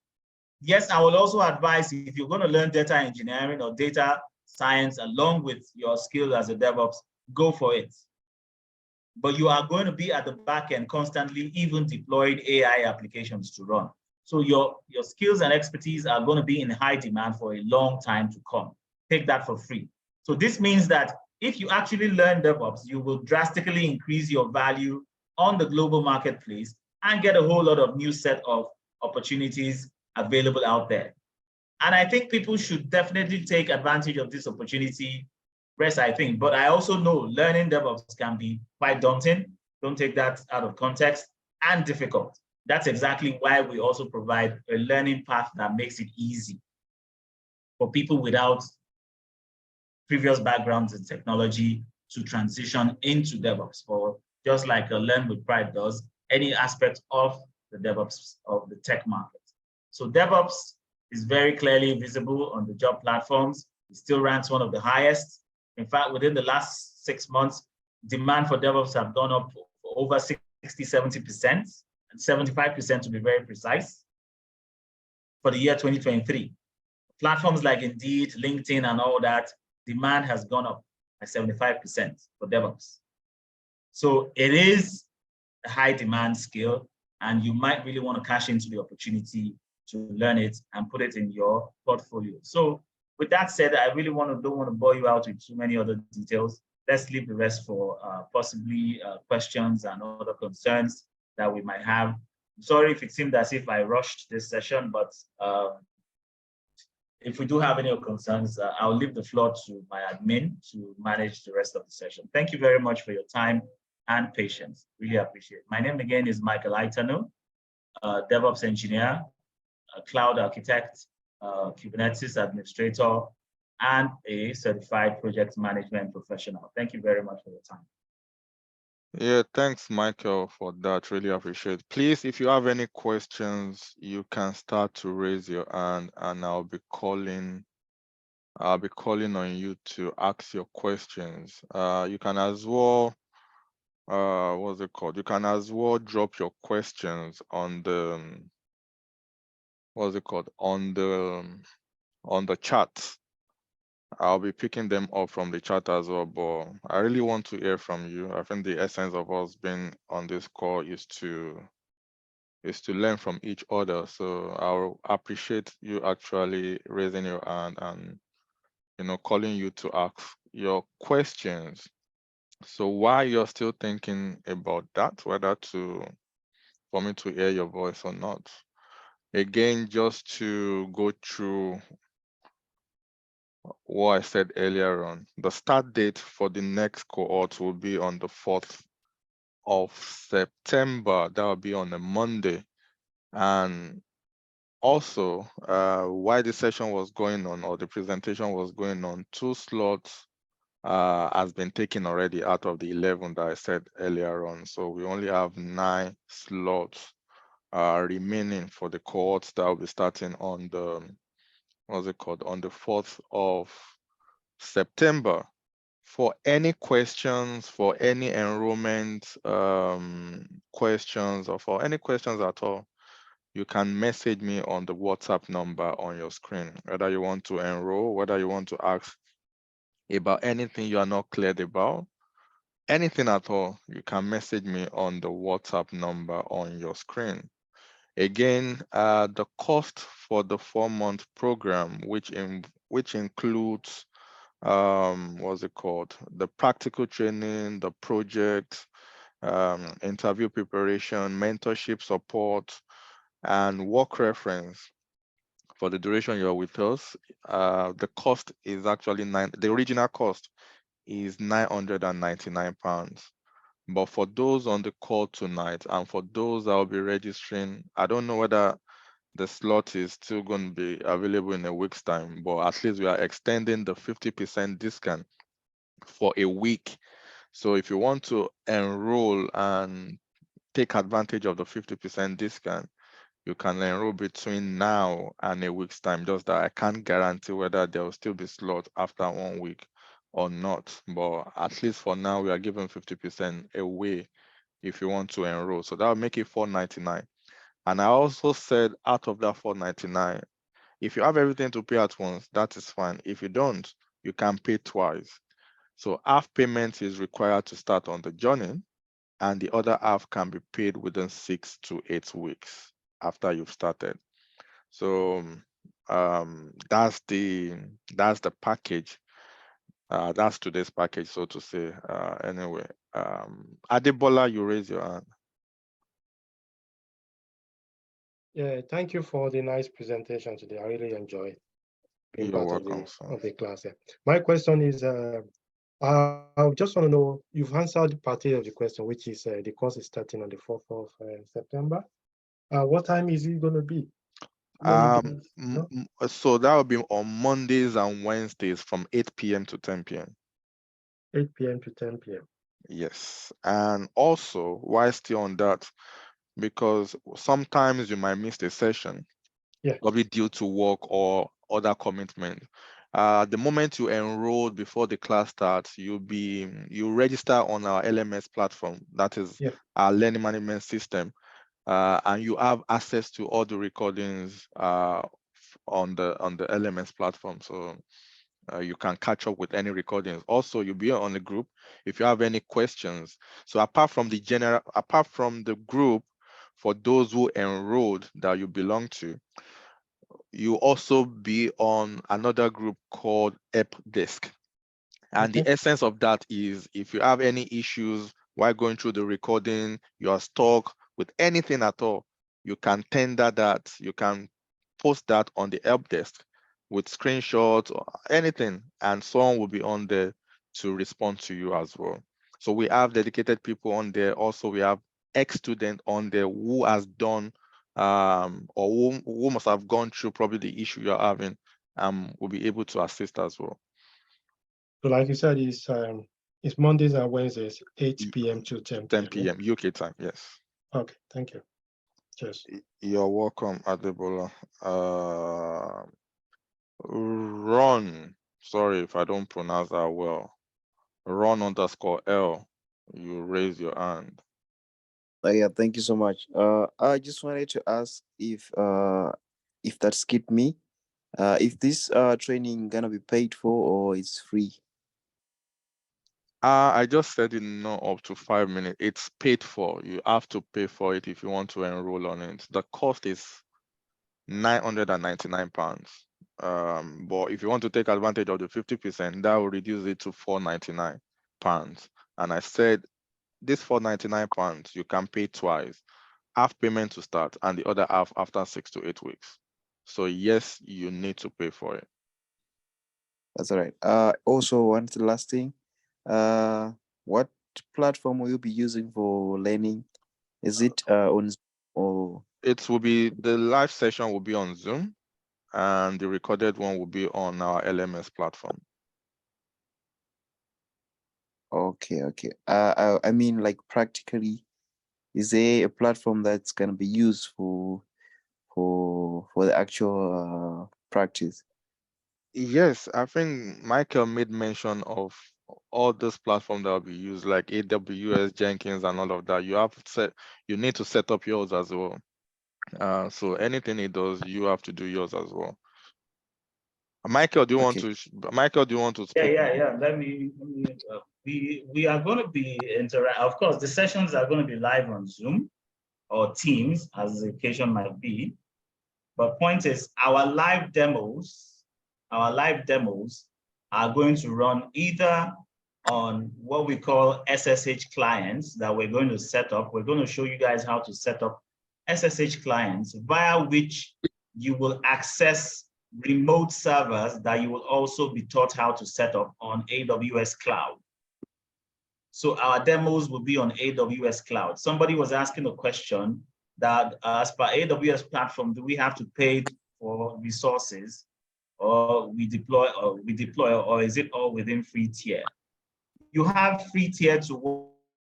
Yes, I will also advise if you're going to learn data engineering or data science along with your skills as a DevOps, go for it. But you are going to be at the back end constantly even deploying AI applications to run. So your skills and expertise are going to be in high demand for a long time to come. Take that for free. So this means that if you actually learn DevOps, you will drastically increase your value on the global marketplace and get a whole lot of new set of opportunities available out there. And I think people should definitely take advantage of this opportunity. Rest, I think, but I also know learning DevOps can be quite daunting. Don't take that out of context, and difficult. That's exactly why we also provide a learning path that makes it easy for people without previous backgrounds in technology to transition into DevOps, or just like Learn with Pride does, any aspect of the DevOps of the tech market. So DevOps is very clearly visible on the job platforms. It still ranks one of the highest. In fact, within the last 6 months, demand for DevOps have gone up over 60, 70%, and 75% to be very precise, for the year 2023. Platforms like Indeed, LinkedIn, and all that, demand has gone up by 75% for DevOps. So it is a high demand skill, and you might really want to cash into the opportunity to learn it and put it in your portfolio. So with that said, I really don't want to bore you out with too many other details. Let's leave the rest for possibly questions and other concerns that we might have. I'm sorry if it seemed as if I rushed this session, but if we do have any concerns, I'll leave the floor to my admin to manage the rest of the session. Thank you very much for your time and patience. Really appreciate it. My name again is Michael Aitano, DevOps engineer, cloud architect, Kubernetes administrator, and a certified project management professional. Thank you very much for your time. Yeah, thanks, Michael, for that. Really appreciate it. Please, if you have any questions, you can start to raise your hand, and I'll be calling on you to ask your questions. You can as well, what's it called? You can as well drop your questions on the, what's it called? On the chat. I'll be picking them up from the chat as well, but I really want to hear from you. I think the essence of us being on this call is to is to learn from each other. So I'll appreciate you actually raising your hand and calling you to ask your questions. So while you're still thinking about that, whether for me to hear your voice or not, again, just to go through what I said earlier on, the start date for the next cohort will be on the 4th of September. That will be on a Monday. And also, while the session was going on or the presentation was going on, 2 slots has been taken already out of the 11 that I said earlier on. So we only have 9 slots remaining for the cohorts that will be starting on the, on the 4th of September. For any questions, for any enrollment questions, or for any questions at all, you can message me on the WhatsApp number on your screen, whether you want to enroll, whether you want to ask about anything you are not cleared about, anything at all, you can message me on the WhatsApp number on your screen. Again, the cost for the 4-month program, which includes the practical training, the project, interview preparation, mentorship support, and work reference for the duration you're with us. The cost is actually the original cost is £999. But for those on the call tonight and for those that will be registering, I don't know whether the slot is still going to be available in a week's time, but at least we are extending the 50% discount for a week. So if you want to enroll and take advantage of the 50% discount, you can enroll between now and a week's time. Just that I can't guarantee whether there will still be slots after 1 week or not. But at least for now, we are giving 50% away if you want to enroll. So that will make it $499. And I also said out of that $499, if you have everything to pay at once, that is fine. If you don't, you can pay twice. So half payment is required to start on the journey, and the other half can be paid within 6 to 8 weeks after you've started. So that's the package. That's today's package, so to say. Anyway, Adebola, you raise your hand. Yeah, thank you for the nice presentation today. I really enjoyed being You're part welcome, of the class. Yeah. My question is, I just want to know, you've answered part of the question, which is the course is starting on the 4th of September. What time is it going to be? So that will be on Mondays and Wednesdays from 8 p.m. to 10 p.m. 8 p.m. to 10 p.m. Yes. And also, while still on that, because sometimes you might miss a session, probably due to work or other commitment. The moment you enroll before the class starts, you register on our LMS platform, that is our learning management system, and you have access to all the recordings on the LMS platform. So you can catch up with any recordings. Also, you'll be on the group if you have any questions. So apart from the group, for those who enrolled that you belong to, you also be on another group called Help Desk. And the essence of that is if you have any issues while going through the recording, you are stuck with anything at all, you can tender that, you can post that on the Help Desk with screenshots or anything, and someone will be on there to respond to you as well. So we have dedicated people on there. Also, we have ex-student on there who has done or who must have gone through probably the issue you're having, will be able to assist as well. So like you said, it's Mondays and Wednesdays, 8 p.m. to 10 10 p.m. UK time, yes. Okay, thank you. Cheers. You're welcome, Adebola. Ron, sorry if I don't pronounce that well. Ron_L, you raise your hand. Yeah, thank you so much. I just wanted to ask if that skipped me, if this training gonna be paid for or it's free? I just said it not up to 5 minutes. It's paid for. You have to pay for it if you want to enroll on it. The cost is £999. But if you want to take advantage of the 50%, that will reduce it to £499. And I said this £499 you can pay twice, half payment to start and the other half after 6 to 8 weeks. So yes, you need to pay for it. That's all right. Also, one last thing. What platform will you be using for learning? Is it on Zoom or? It will be, the live session will be on Zoom and the recorded one will be on our LMS platform. Okay. I mean, like practically, is there a platform that's gonna be used for the actual practice? Yes, I think Michael made mention of all those platforms that will be used, like AWS, Jenkins, and all of that. You need to set up yours as well. So anything it does, you have to do yours as well. Michael, do you want to? Michael, do you want to speak? Yeah. Let me. We are going to be Of course, the sessions are going to be live on Zoom or Teams, as the occasion might be. But point is, our live demos are going to run either on what we call SSH clients that we're going to set up. We're going to show you guys how to set up SSH clients via which you will access remote servers that you will also be taught how to set up on AWS Cloud. So our demos will be on AWS Cloud. Somebody was asking a question that as per AWS platform, do we have to pay for resources or we deploy, or is it all within free tier? You have free tier to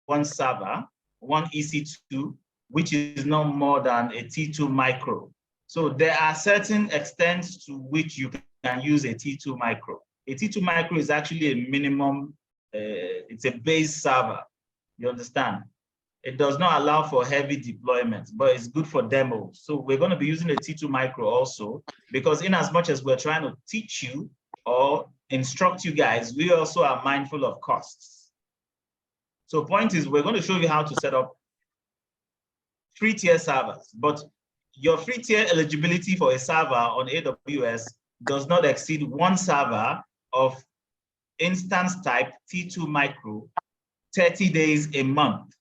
one server, one EC2, which is no more than a T2 micro. So there are certain extents to which you can use a T2 micro. A T2 micro is actually a minimum, it's a base server, you understand? It does not allow for heavy deployment, but it's good for demos. So we're going to be using a T2 micro also, because in as much as we're trying to teach you or instruct you guys, we also are mindful of costs. So point is, we're going to show you how to set up free tier servers, but your free tier eligibility for a server on AWS does not exceed one server of instance type T2 micro, 30 days a month.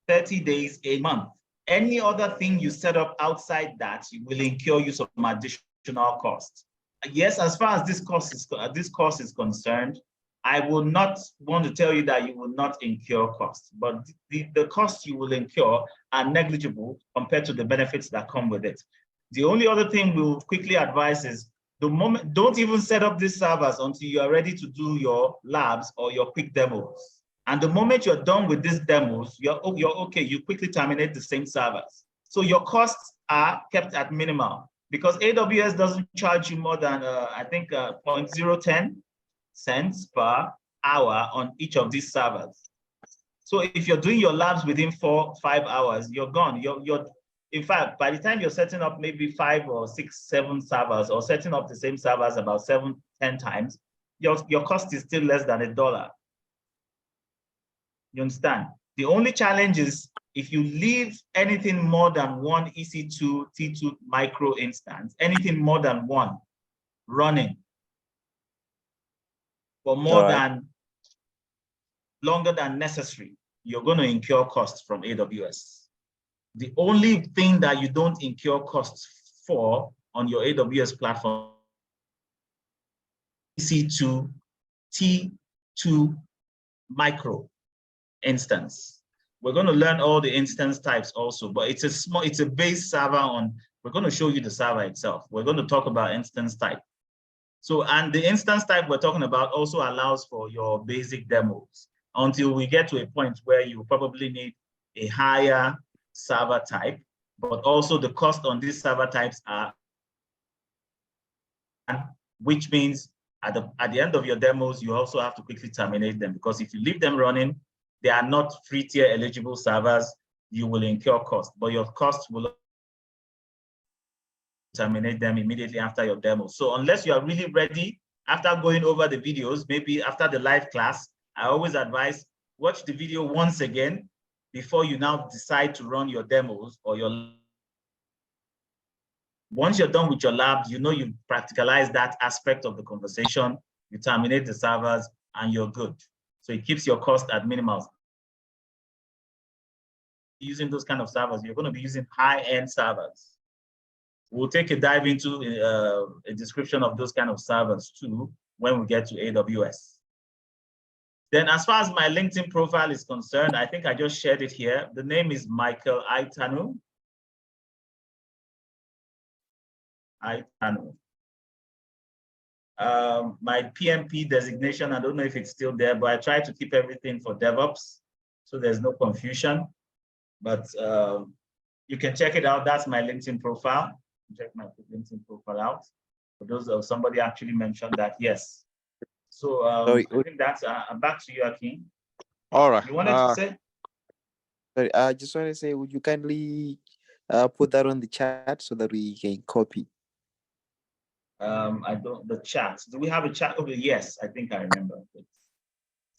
30 days a month. Any other thing you set up outside that will incur you some additional cost. Yes, as far as this cost is concerned, I will not want to tell you that you will not incur costs, but the costs you will incur are negligible compared to the benefits that come with it. The only other thing we'll quickly advise is don't even set up these servers until you are ready to do your labs or your quick demos. And the moment you're done with these demos, you're okay, you quickly terminate the same servers. So your costs are kept at minimal because AWS doesn't charge you more than, I think, 0.010 cents per hour on each of these servers. So if you're doing your labs within 4-5 hours, you're gone. In fact, by the time you're setting up maybe 5 or 6, 7 servers or setting up the same servers about 7-10 times, your cost is still less than $1. You understand? The only challenge is if you leave anything more than one EC2, T2 micro instance, anything more than one running for longer than necessary, you're going to incur costs from AWS. The only thing that you don't incur costs for on your AWS platform is EC2, T2 micro instance. We're going to learn all the instance types also, but it's a base server we're going to show you the server itself. We're going to talk about instance type. So, and the instance type we're talking about also allows for your basic demos until we get to a point where you probably need a higher server type, but also the cost on these server types are, which means at the end of your demos, you also have to quickly terminate them because if you leave them running, they are not free tier eligible servers, you will incur cost, but your costs will terminate them immediately after your demo. So unless you are really ready, after going over the videos, maybe after the live class, I always advise watch the video once again before you now decide to run your demos or your. Once you're done with your lab, you know you practicalize that aspect of the conversation, you terminate the servers, and you're good. So it keeps your cost at minimals. Using those kind of servers, you're going to be using high-end servers. We'll take a dive into a description of those kind of servers too when we get to AWS. Then as far as my LinkedIn profile is concerned, I think I just shared it here. The name is Michael Aitanu. My PMP designation, I don't know if it's still there, but I try to keep everything for DevOps, so there's no confusion. But you can check it out. That's my LinkedIn profile. Check my LinkedIn profile out. For those of somebody actually mentioned that, yes. So I think that's back to you, Akin. All right. You wanted to say? Sorry, I just want to say, would you kindly put that on the chat so that we can copy? I don't, the chat. Do we have a chat? Okay, yes, I think I remember.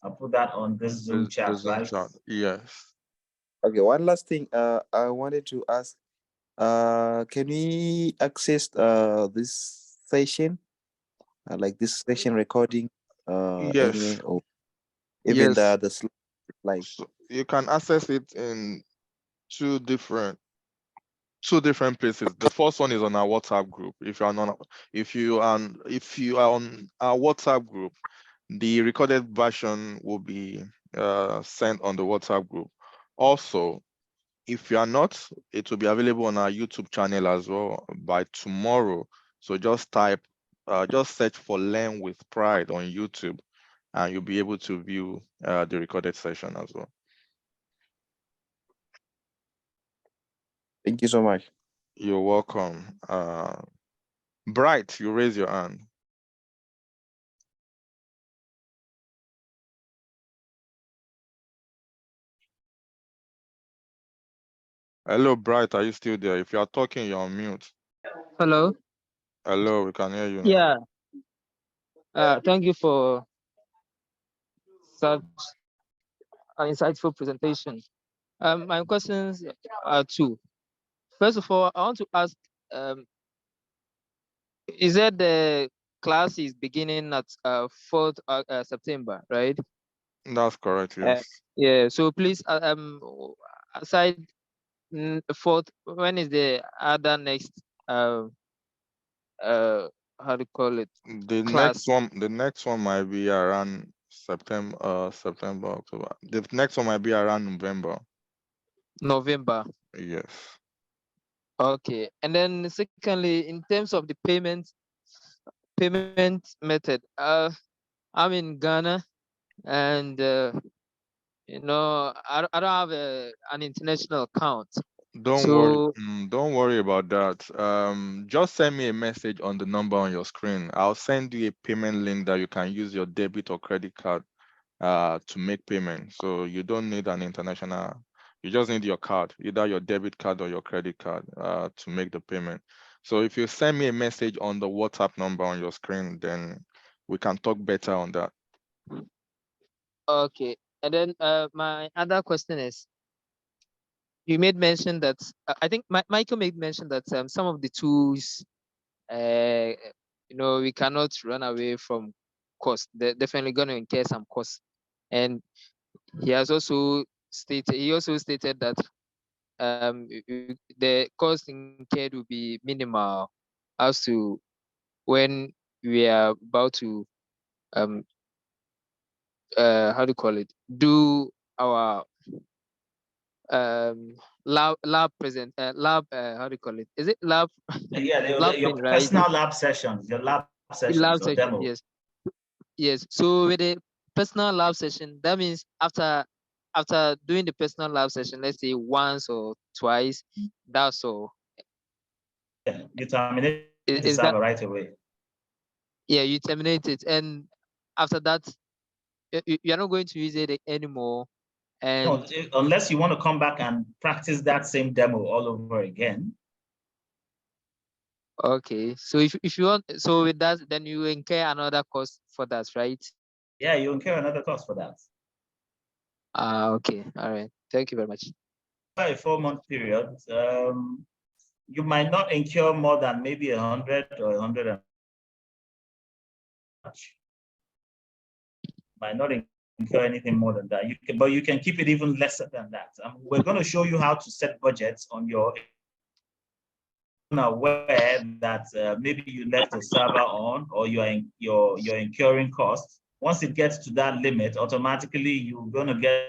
I'll put that on this Zoom chat, right? Chat. Yes. Okay, one last thing. I wanted to ask, can we access this session, like this session recording, Yes. anyway, or even Yes. the slide? So you can access it in two different places. The first one is on our WhatsApp group. If you are on our WhatsApp group, the recorded version will be sent on the WhatsApp group. Also, if you are not, it will be available on our YouTube channel as well by tomorrow. So just search for Learn with Pride on YouTube, and you'll be able to view the recorded session as well. Thank you so much. You're welcome. Bright, you raise your hand. Hello, Bright, are you still there? If you are talking, you're on mute. Hello. Hello, we can hear you now. Yeah. Thank you for such an insightful presentation. My questions are two. First of all, I want to ask, is that the class is beginning at 4th September, right? That's correct, yes. Yeah. So please, aside 4th, when is the other next how do you call it? The class? next one might be around September, October. The next one might be around November. Yes. Okay. And then secondly, in terms of the payment method, I'm in Ghana, and I don't have an international account. Don't worry about that. Just send me a message on the number on your screen. I'll send you a payment link that you can use your debit or credit card to make payment. So you don't need an international, you just need your card, either your debit card or your credit card to make the payment. So if you send me a message on the WhatsApp number on your screen, then we can talk better on that. Okay. And then my other question is, you made mention that I think Michael made mention that some of the tools, we cannot run away from cost. They're definitely going to incur some cost. And he also stated that the cost incurred will be minimal as to when we are about to how do you call it, do our lab present lab how do you call it, is it lab? Yeah, lab your thing, right? personal lab sessions, your lab sessions or demos. Yes. So with the personal lab session, that means after doing the personal lab session, let's say once or twice, that's all. Yeah, you terminate the server right away. Yeah, you terminate it, and after that, you're not going to use it anymore. And no, unless you want to come back and practice that same demo all over again. Okay, so if you want, so with that, then you incur another cost for that, right? Yeah, you incur another cost for that. Okay. All right. Thank you very much. By a 4-month period, you might not incur more than maybe 100 or 100 and might not incur anything more than that. But you can keep it even lesser than that. We're going to show you how to set budgets on your aware that maybe you left a server on or you're incurring costs. Once it gets to that limit, automatically you're going to get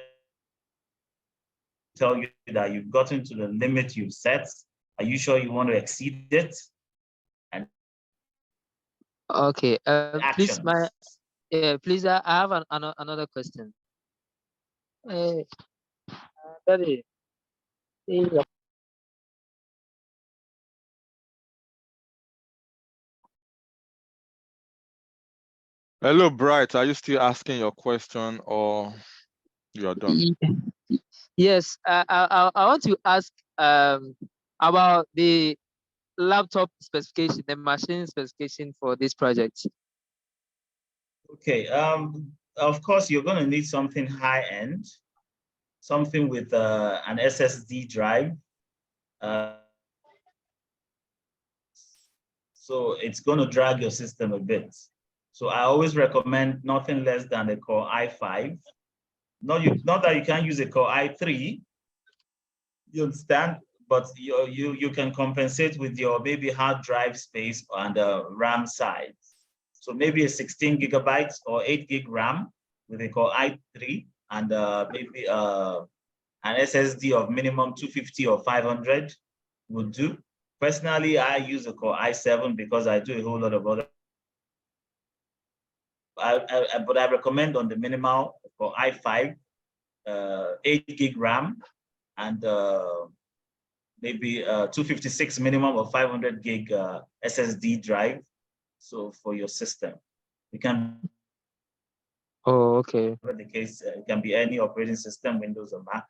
tell you that you've gotten to the limit you've set. Are you sure you want to exceed it? And Okay. Please, actions. please, I have another question. Daddy, Hello, Bright. Are you still asking your question or you are done? yes, I want to ask about the laptop specification, the machine specification for this project. Okay. Of course, you're going to need something high end, something with an SSD drive. So it's going to drag your system a bit. So I always recommend nothing less than a Core i5. Not that you can't use a Core i3, you understand, but you can compensate with your maybe hard drive space and RAM size. So maybe a 16 gigabytes or 8 gig RAM with a Core i3 and maybe an SSD of minimum 250 or 500 would do. Personally, I use a Core i7 because I do a whole lot of other. But I recommend on the minimal for i5, 8 gig RAM, and maybe 256 minimum or 500 gig SSD drive. So for your system, you can. Oh, okay. In the case, it can be any operating system, Windows or Mac.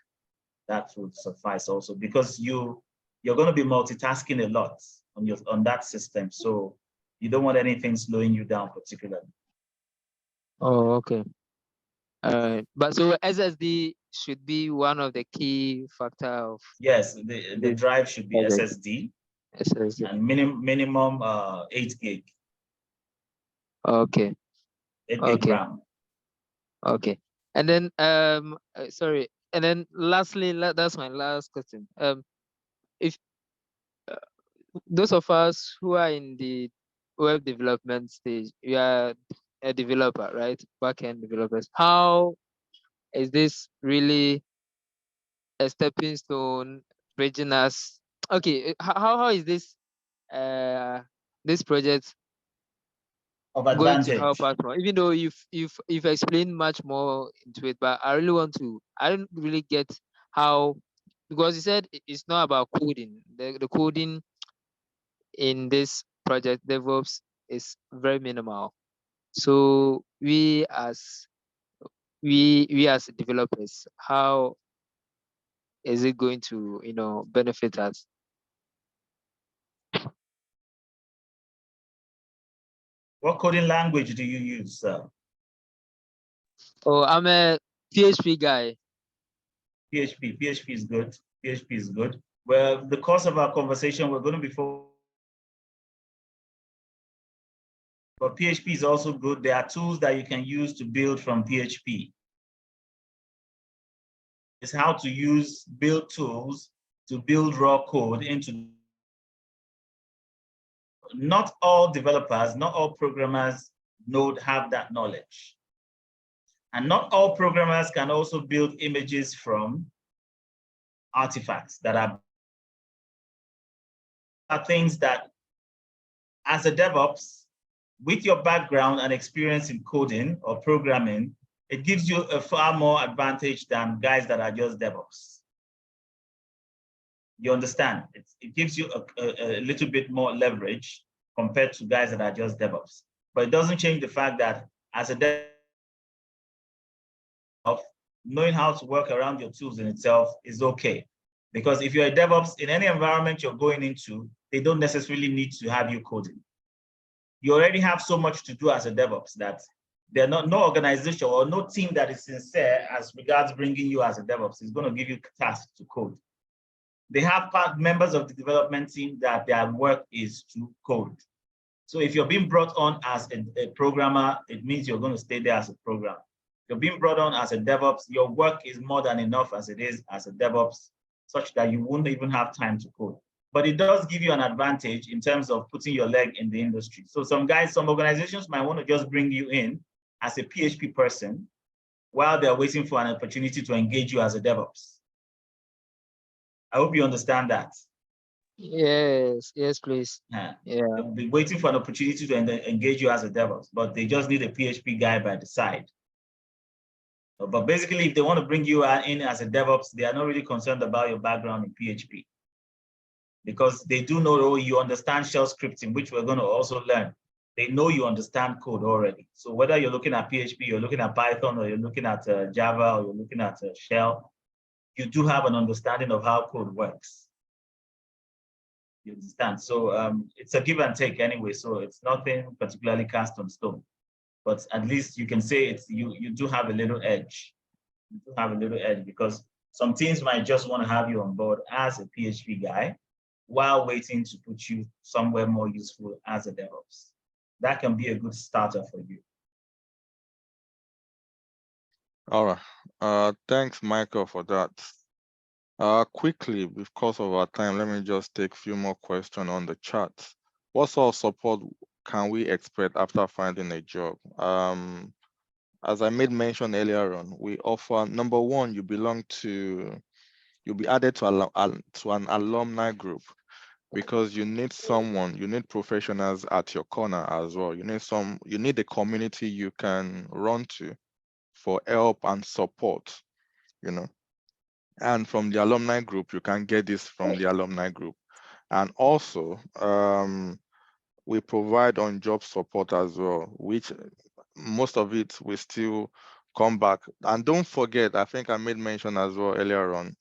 That would suffice also because you're going to be multitasking a lot on that system. So you don't want anything slowing you down particularly. Oh, okay. But so SSD should be one of the key factor of. Yes, the drive should be SSD. And minimum 8 gig. Okay. 8 gig RAM. Okay. And then sorry. And then lastly, that's my last question. If those of us who are in the web development stage, you are a developer, right? Backend developers. How is this really a stepping stone bridging us? Okay, how is this this project going to help us more? Even though you've explained much more into it, but I don't really get how, because you said it's not about coding. The coding in this project DevOps is very minimal. So we as developers, how is it going to benefit us? What coding language do you use, sir? Oh, I'm a PHP guy. PHP is good. PHP is good. Well, the course of our conversation, we're going to be but PHP is also good. There are tools that you can use to build from PHP. It's how to build tools to build raw code into. Not all developers, not all programmers have that knowledge. And not all programmers can also build images from artifacts that are things that, as a DevOps, with your background and experience in coding or programming, it gives you a far more advantage than guys that are just DevOps. You understand? It gives you a little bit more leverage compared to guys that are just DevOps. But it doesn't change the fact that as a DevOps, knowing how to work around your tools in itself is okay. Because if you're a DevOps, in any environment you're going into, they don't necessarily need to have you coding. You already have so much to do as a DevOps that There are no organization or no team that is sincere as regards bringing you as a DevOps is going to give you tasks to code. They have members of the development team that their work is to code. So if you're being brought on as a programmer, it means you're going to stay there as a programmer. If you're being brought on as a DevOps, your work is more than enough as it is as a DevOps, such that you won't even have time to code. But it does give you an advantage in terms of putting your leg in the industry. So some organizations might want to just bring you in as a PHP person while they're waiting for an opportunity to engage you as a DevOps. I hope you understand that. Yes, please. Yeah. Yeah. They'll be waiting for an opportunity to engage you as a DevOps, but they just need a PHP guy by the side. But basically, if they want to bring you in as a DevOps, they are not really concerned about your background in PHP, because they do know you understand shell scripting, which we're going to also learn. They know you understand code already. So whether you're looking at PHP, you're looking at Python, or you're looking at Java, or you're looking at shell, you do have an understanding of how code works. You understand? So it's a give and take anyway. So it's nothing particularly cast on stone, but at least you can say it's you do have a little edge. You do have a little edge because some teams might just want to have you on board as a PHP guy while waiting to put you somewhere more useful as a DevOps. That can be a good starter for you. All right. Thanks, Michael, for that. Quickly, because of our time, let me just take a few more questions on the chat. What sort of support can we expect after finding a job? As I made mention earlier on, we offer, number one, you'll be added to an alumni group, because you need professionals at your corner as well. You need a community you can run to for help and support, and from the alumni group, you can get this from the alumni group. And also, we provide on-job support as well, which most of it will still come back. And don't forget, I think I made mention as well earlier on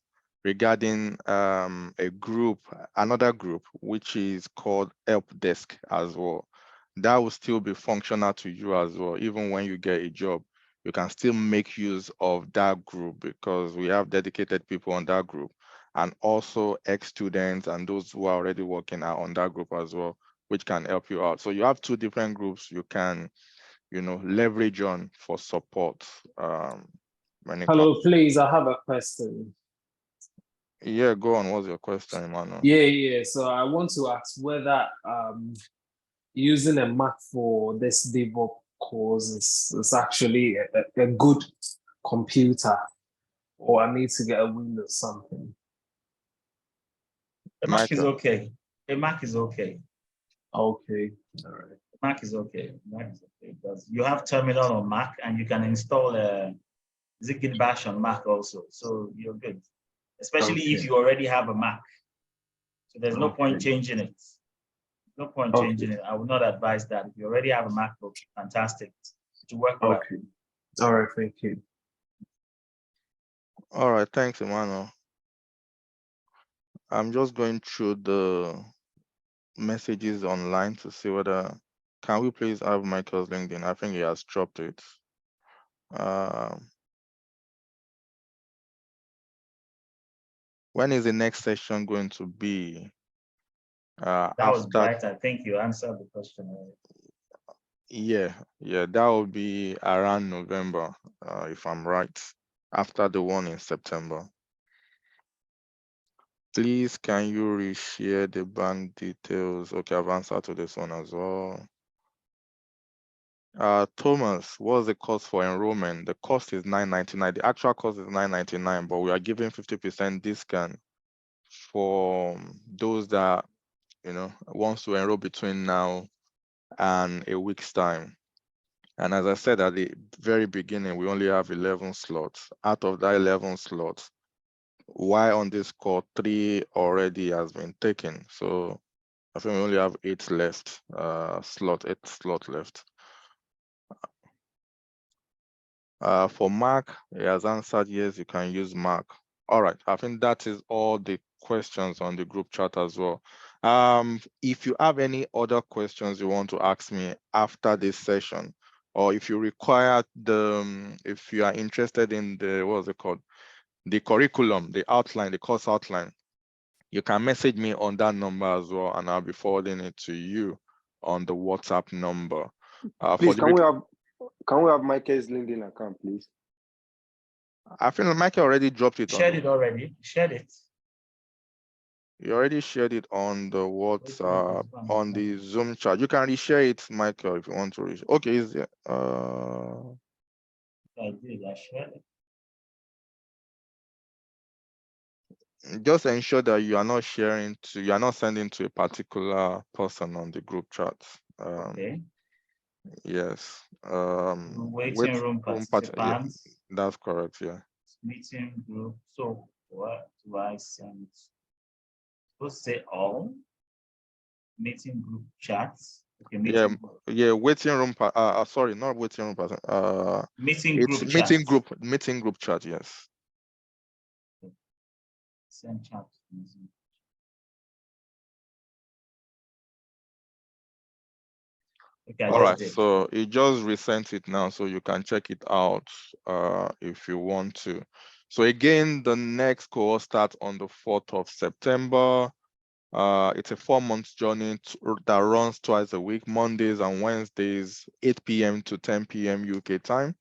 regarding another group, which is called Help Desk as well. That will still be functional to you as well. Even when you get a job, you can still make use of that group, because we have dedicated people on that group, and also ex-students and those who are already working are on that group as well, which can help you out. So you have two different groups you can, leverage on for support. Hello, please, I have a question. Yeah, go on. What's your question, Emmanuel? Yeah. So I want to ask whether using a Mac for this DevOps course is actually a good computer, or I need to get a Windows something. A Mac is okay. A Mac is okay. Okay, all right. Mac is okay. Mac is okay because you have terminal on Mac and you can install Git Bash on Mac also, so you're good. Especially if you already have a Mac. So there's no point changing it. No point changing it. I would not advise that. If you already have a MacBook, fantastic. To work well. Okay. All right, thank you. All right, thanks, Emmanuel. I'm just going through the messages online to see whether, can we please have Michael's LinkedIn? I think he has dropped it. When is the next session going to be? That was right. I think you answered the question already. Yeah, that will be around November, if I'm right, after the one in September. Please, can you reshare the bank details? Okay, I've answered to this one as well. Thomas, what's the cost for enrollment? The cost is $9.99. The actual cost is $9.99, but we are giving 50% discount for those that wants to enroll between now and a week's time. And as I said at the very beginning, we only have 11 slots. Out of that 11 slots, why on this call 3 already has been taken. So I think we only have 8 left, 8 slots left. For Mark, he has answered yes, you can use Mark. All right, I think that is all the questions on the group chat as well. If you have any other questions you want to ask me after this session, or if you require if you are interested in the, what's it called? The curriculum, the outline, the course outline, you can message me on that number as well, and I'll be forwarding it to you on the WhatsApp number. Please, can we have Michael's LinkedIn account, please? I feel like Michael already dropped it. Shared it already. Shared it. You already shared it on the WhatsApp, on the Zoom chat. You can reshare it, Michael, if you want to. Okay, is there? I did. I shared it. Just ensure that you are not sharing to, you are not sending to a particular person on the group chat. Okay. Yes. Waiting room participants. Yeah, that's correct. Yeah. Meeting group. So what do I send? Supposed to say all meeting group chats. Okay, meeting group. Yeah. Waiting room. Sorry, not waiting room. Meeting it's group meeting group chat. Yes. Send chat. Okay, all right, so it just resent it now, so you can check it out if you want to. So again, the next course starts on the 4th of September. It's a 4-month journey that runs twice a week, Mondays and Wednesdays, 8 p.m. to 10 p.m. UK time.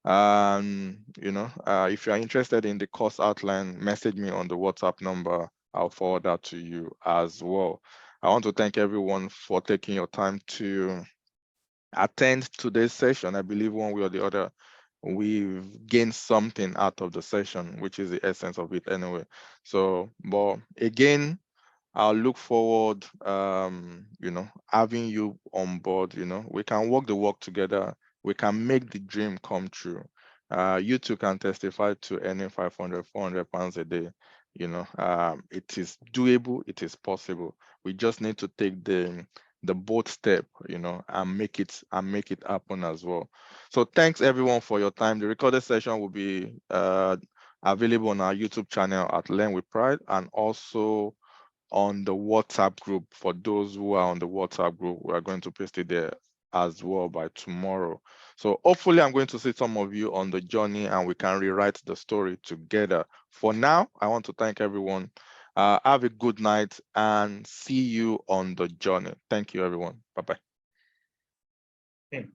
You know, if you are interested in the course outline, message me on the WhatsApp number. I'll forward that to you as well. I want to thank everyone for taking your time to attend today's session. I believe one way or the other, we've gained something out of the session, which is the essence of it anyway. So, but again, I'll look forward, you know, having you on board. You know, we can walk the walk together. We can make the dream come true. You too can testify to earning 500, 400 pounds a day. You know, it is doable. It is possible. We just need to take the bold step, you know, and make it happen as well. So thanks everyone for your time. The recorded session will be available on our YouTube channel at Learn with Pride, and also on the WhatsApp group. For those who are on the WhatsApp group, we are going to paste it there as well by tomorrow. So hopefully I'm going to see some of you on the journey and we can rewrite the story together. For now, I want to thank everyone. Have a good night and see you on the journey. Thank you, everyone. Bye-bye. Okay.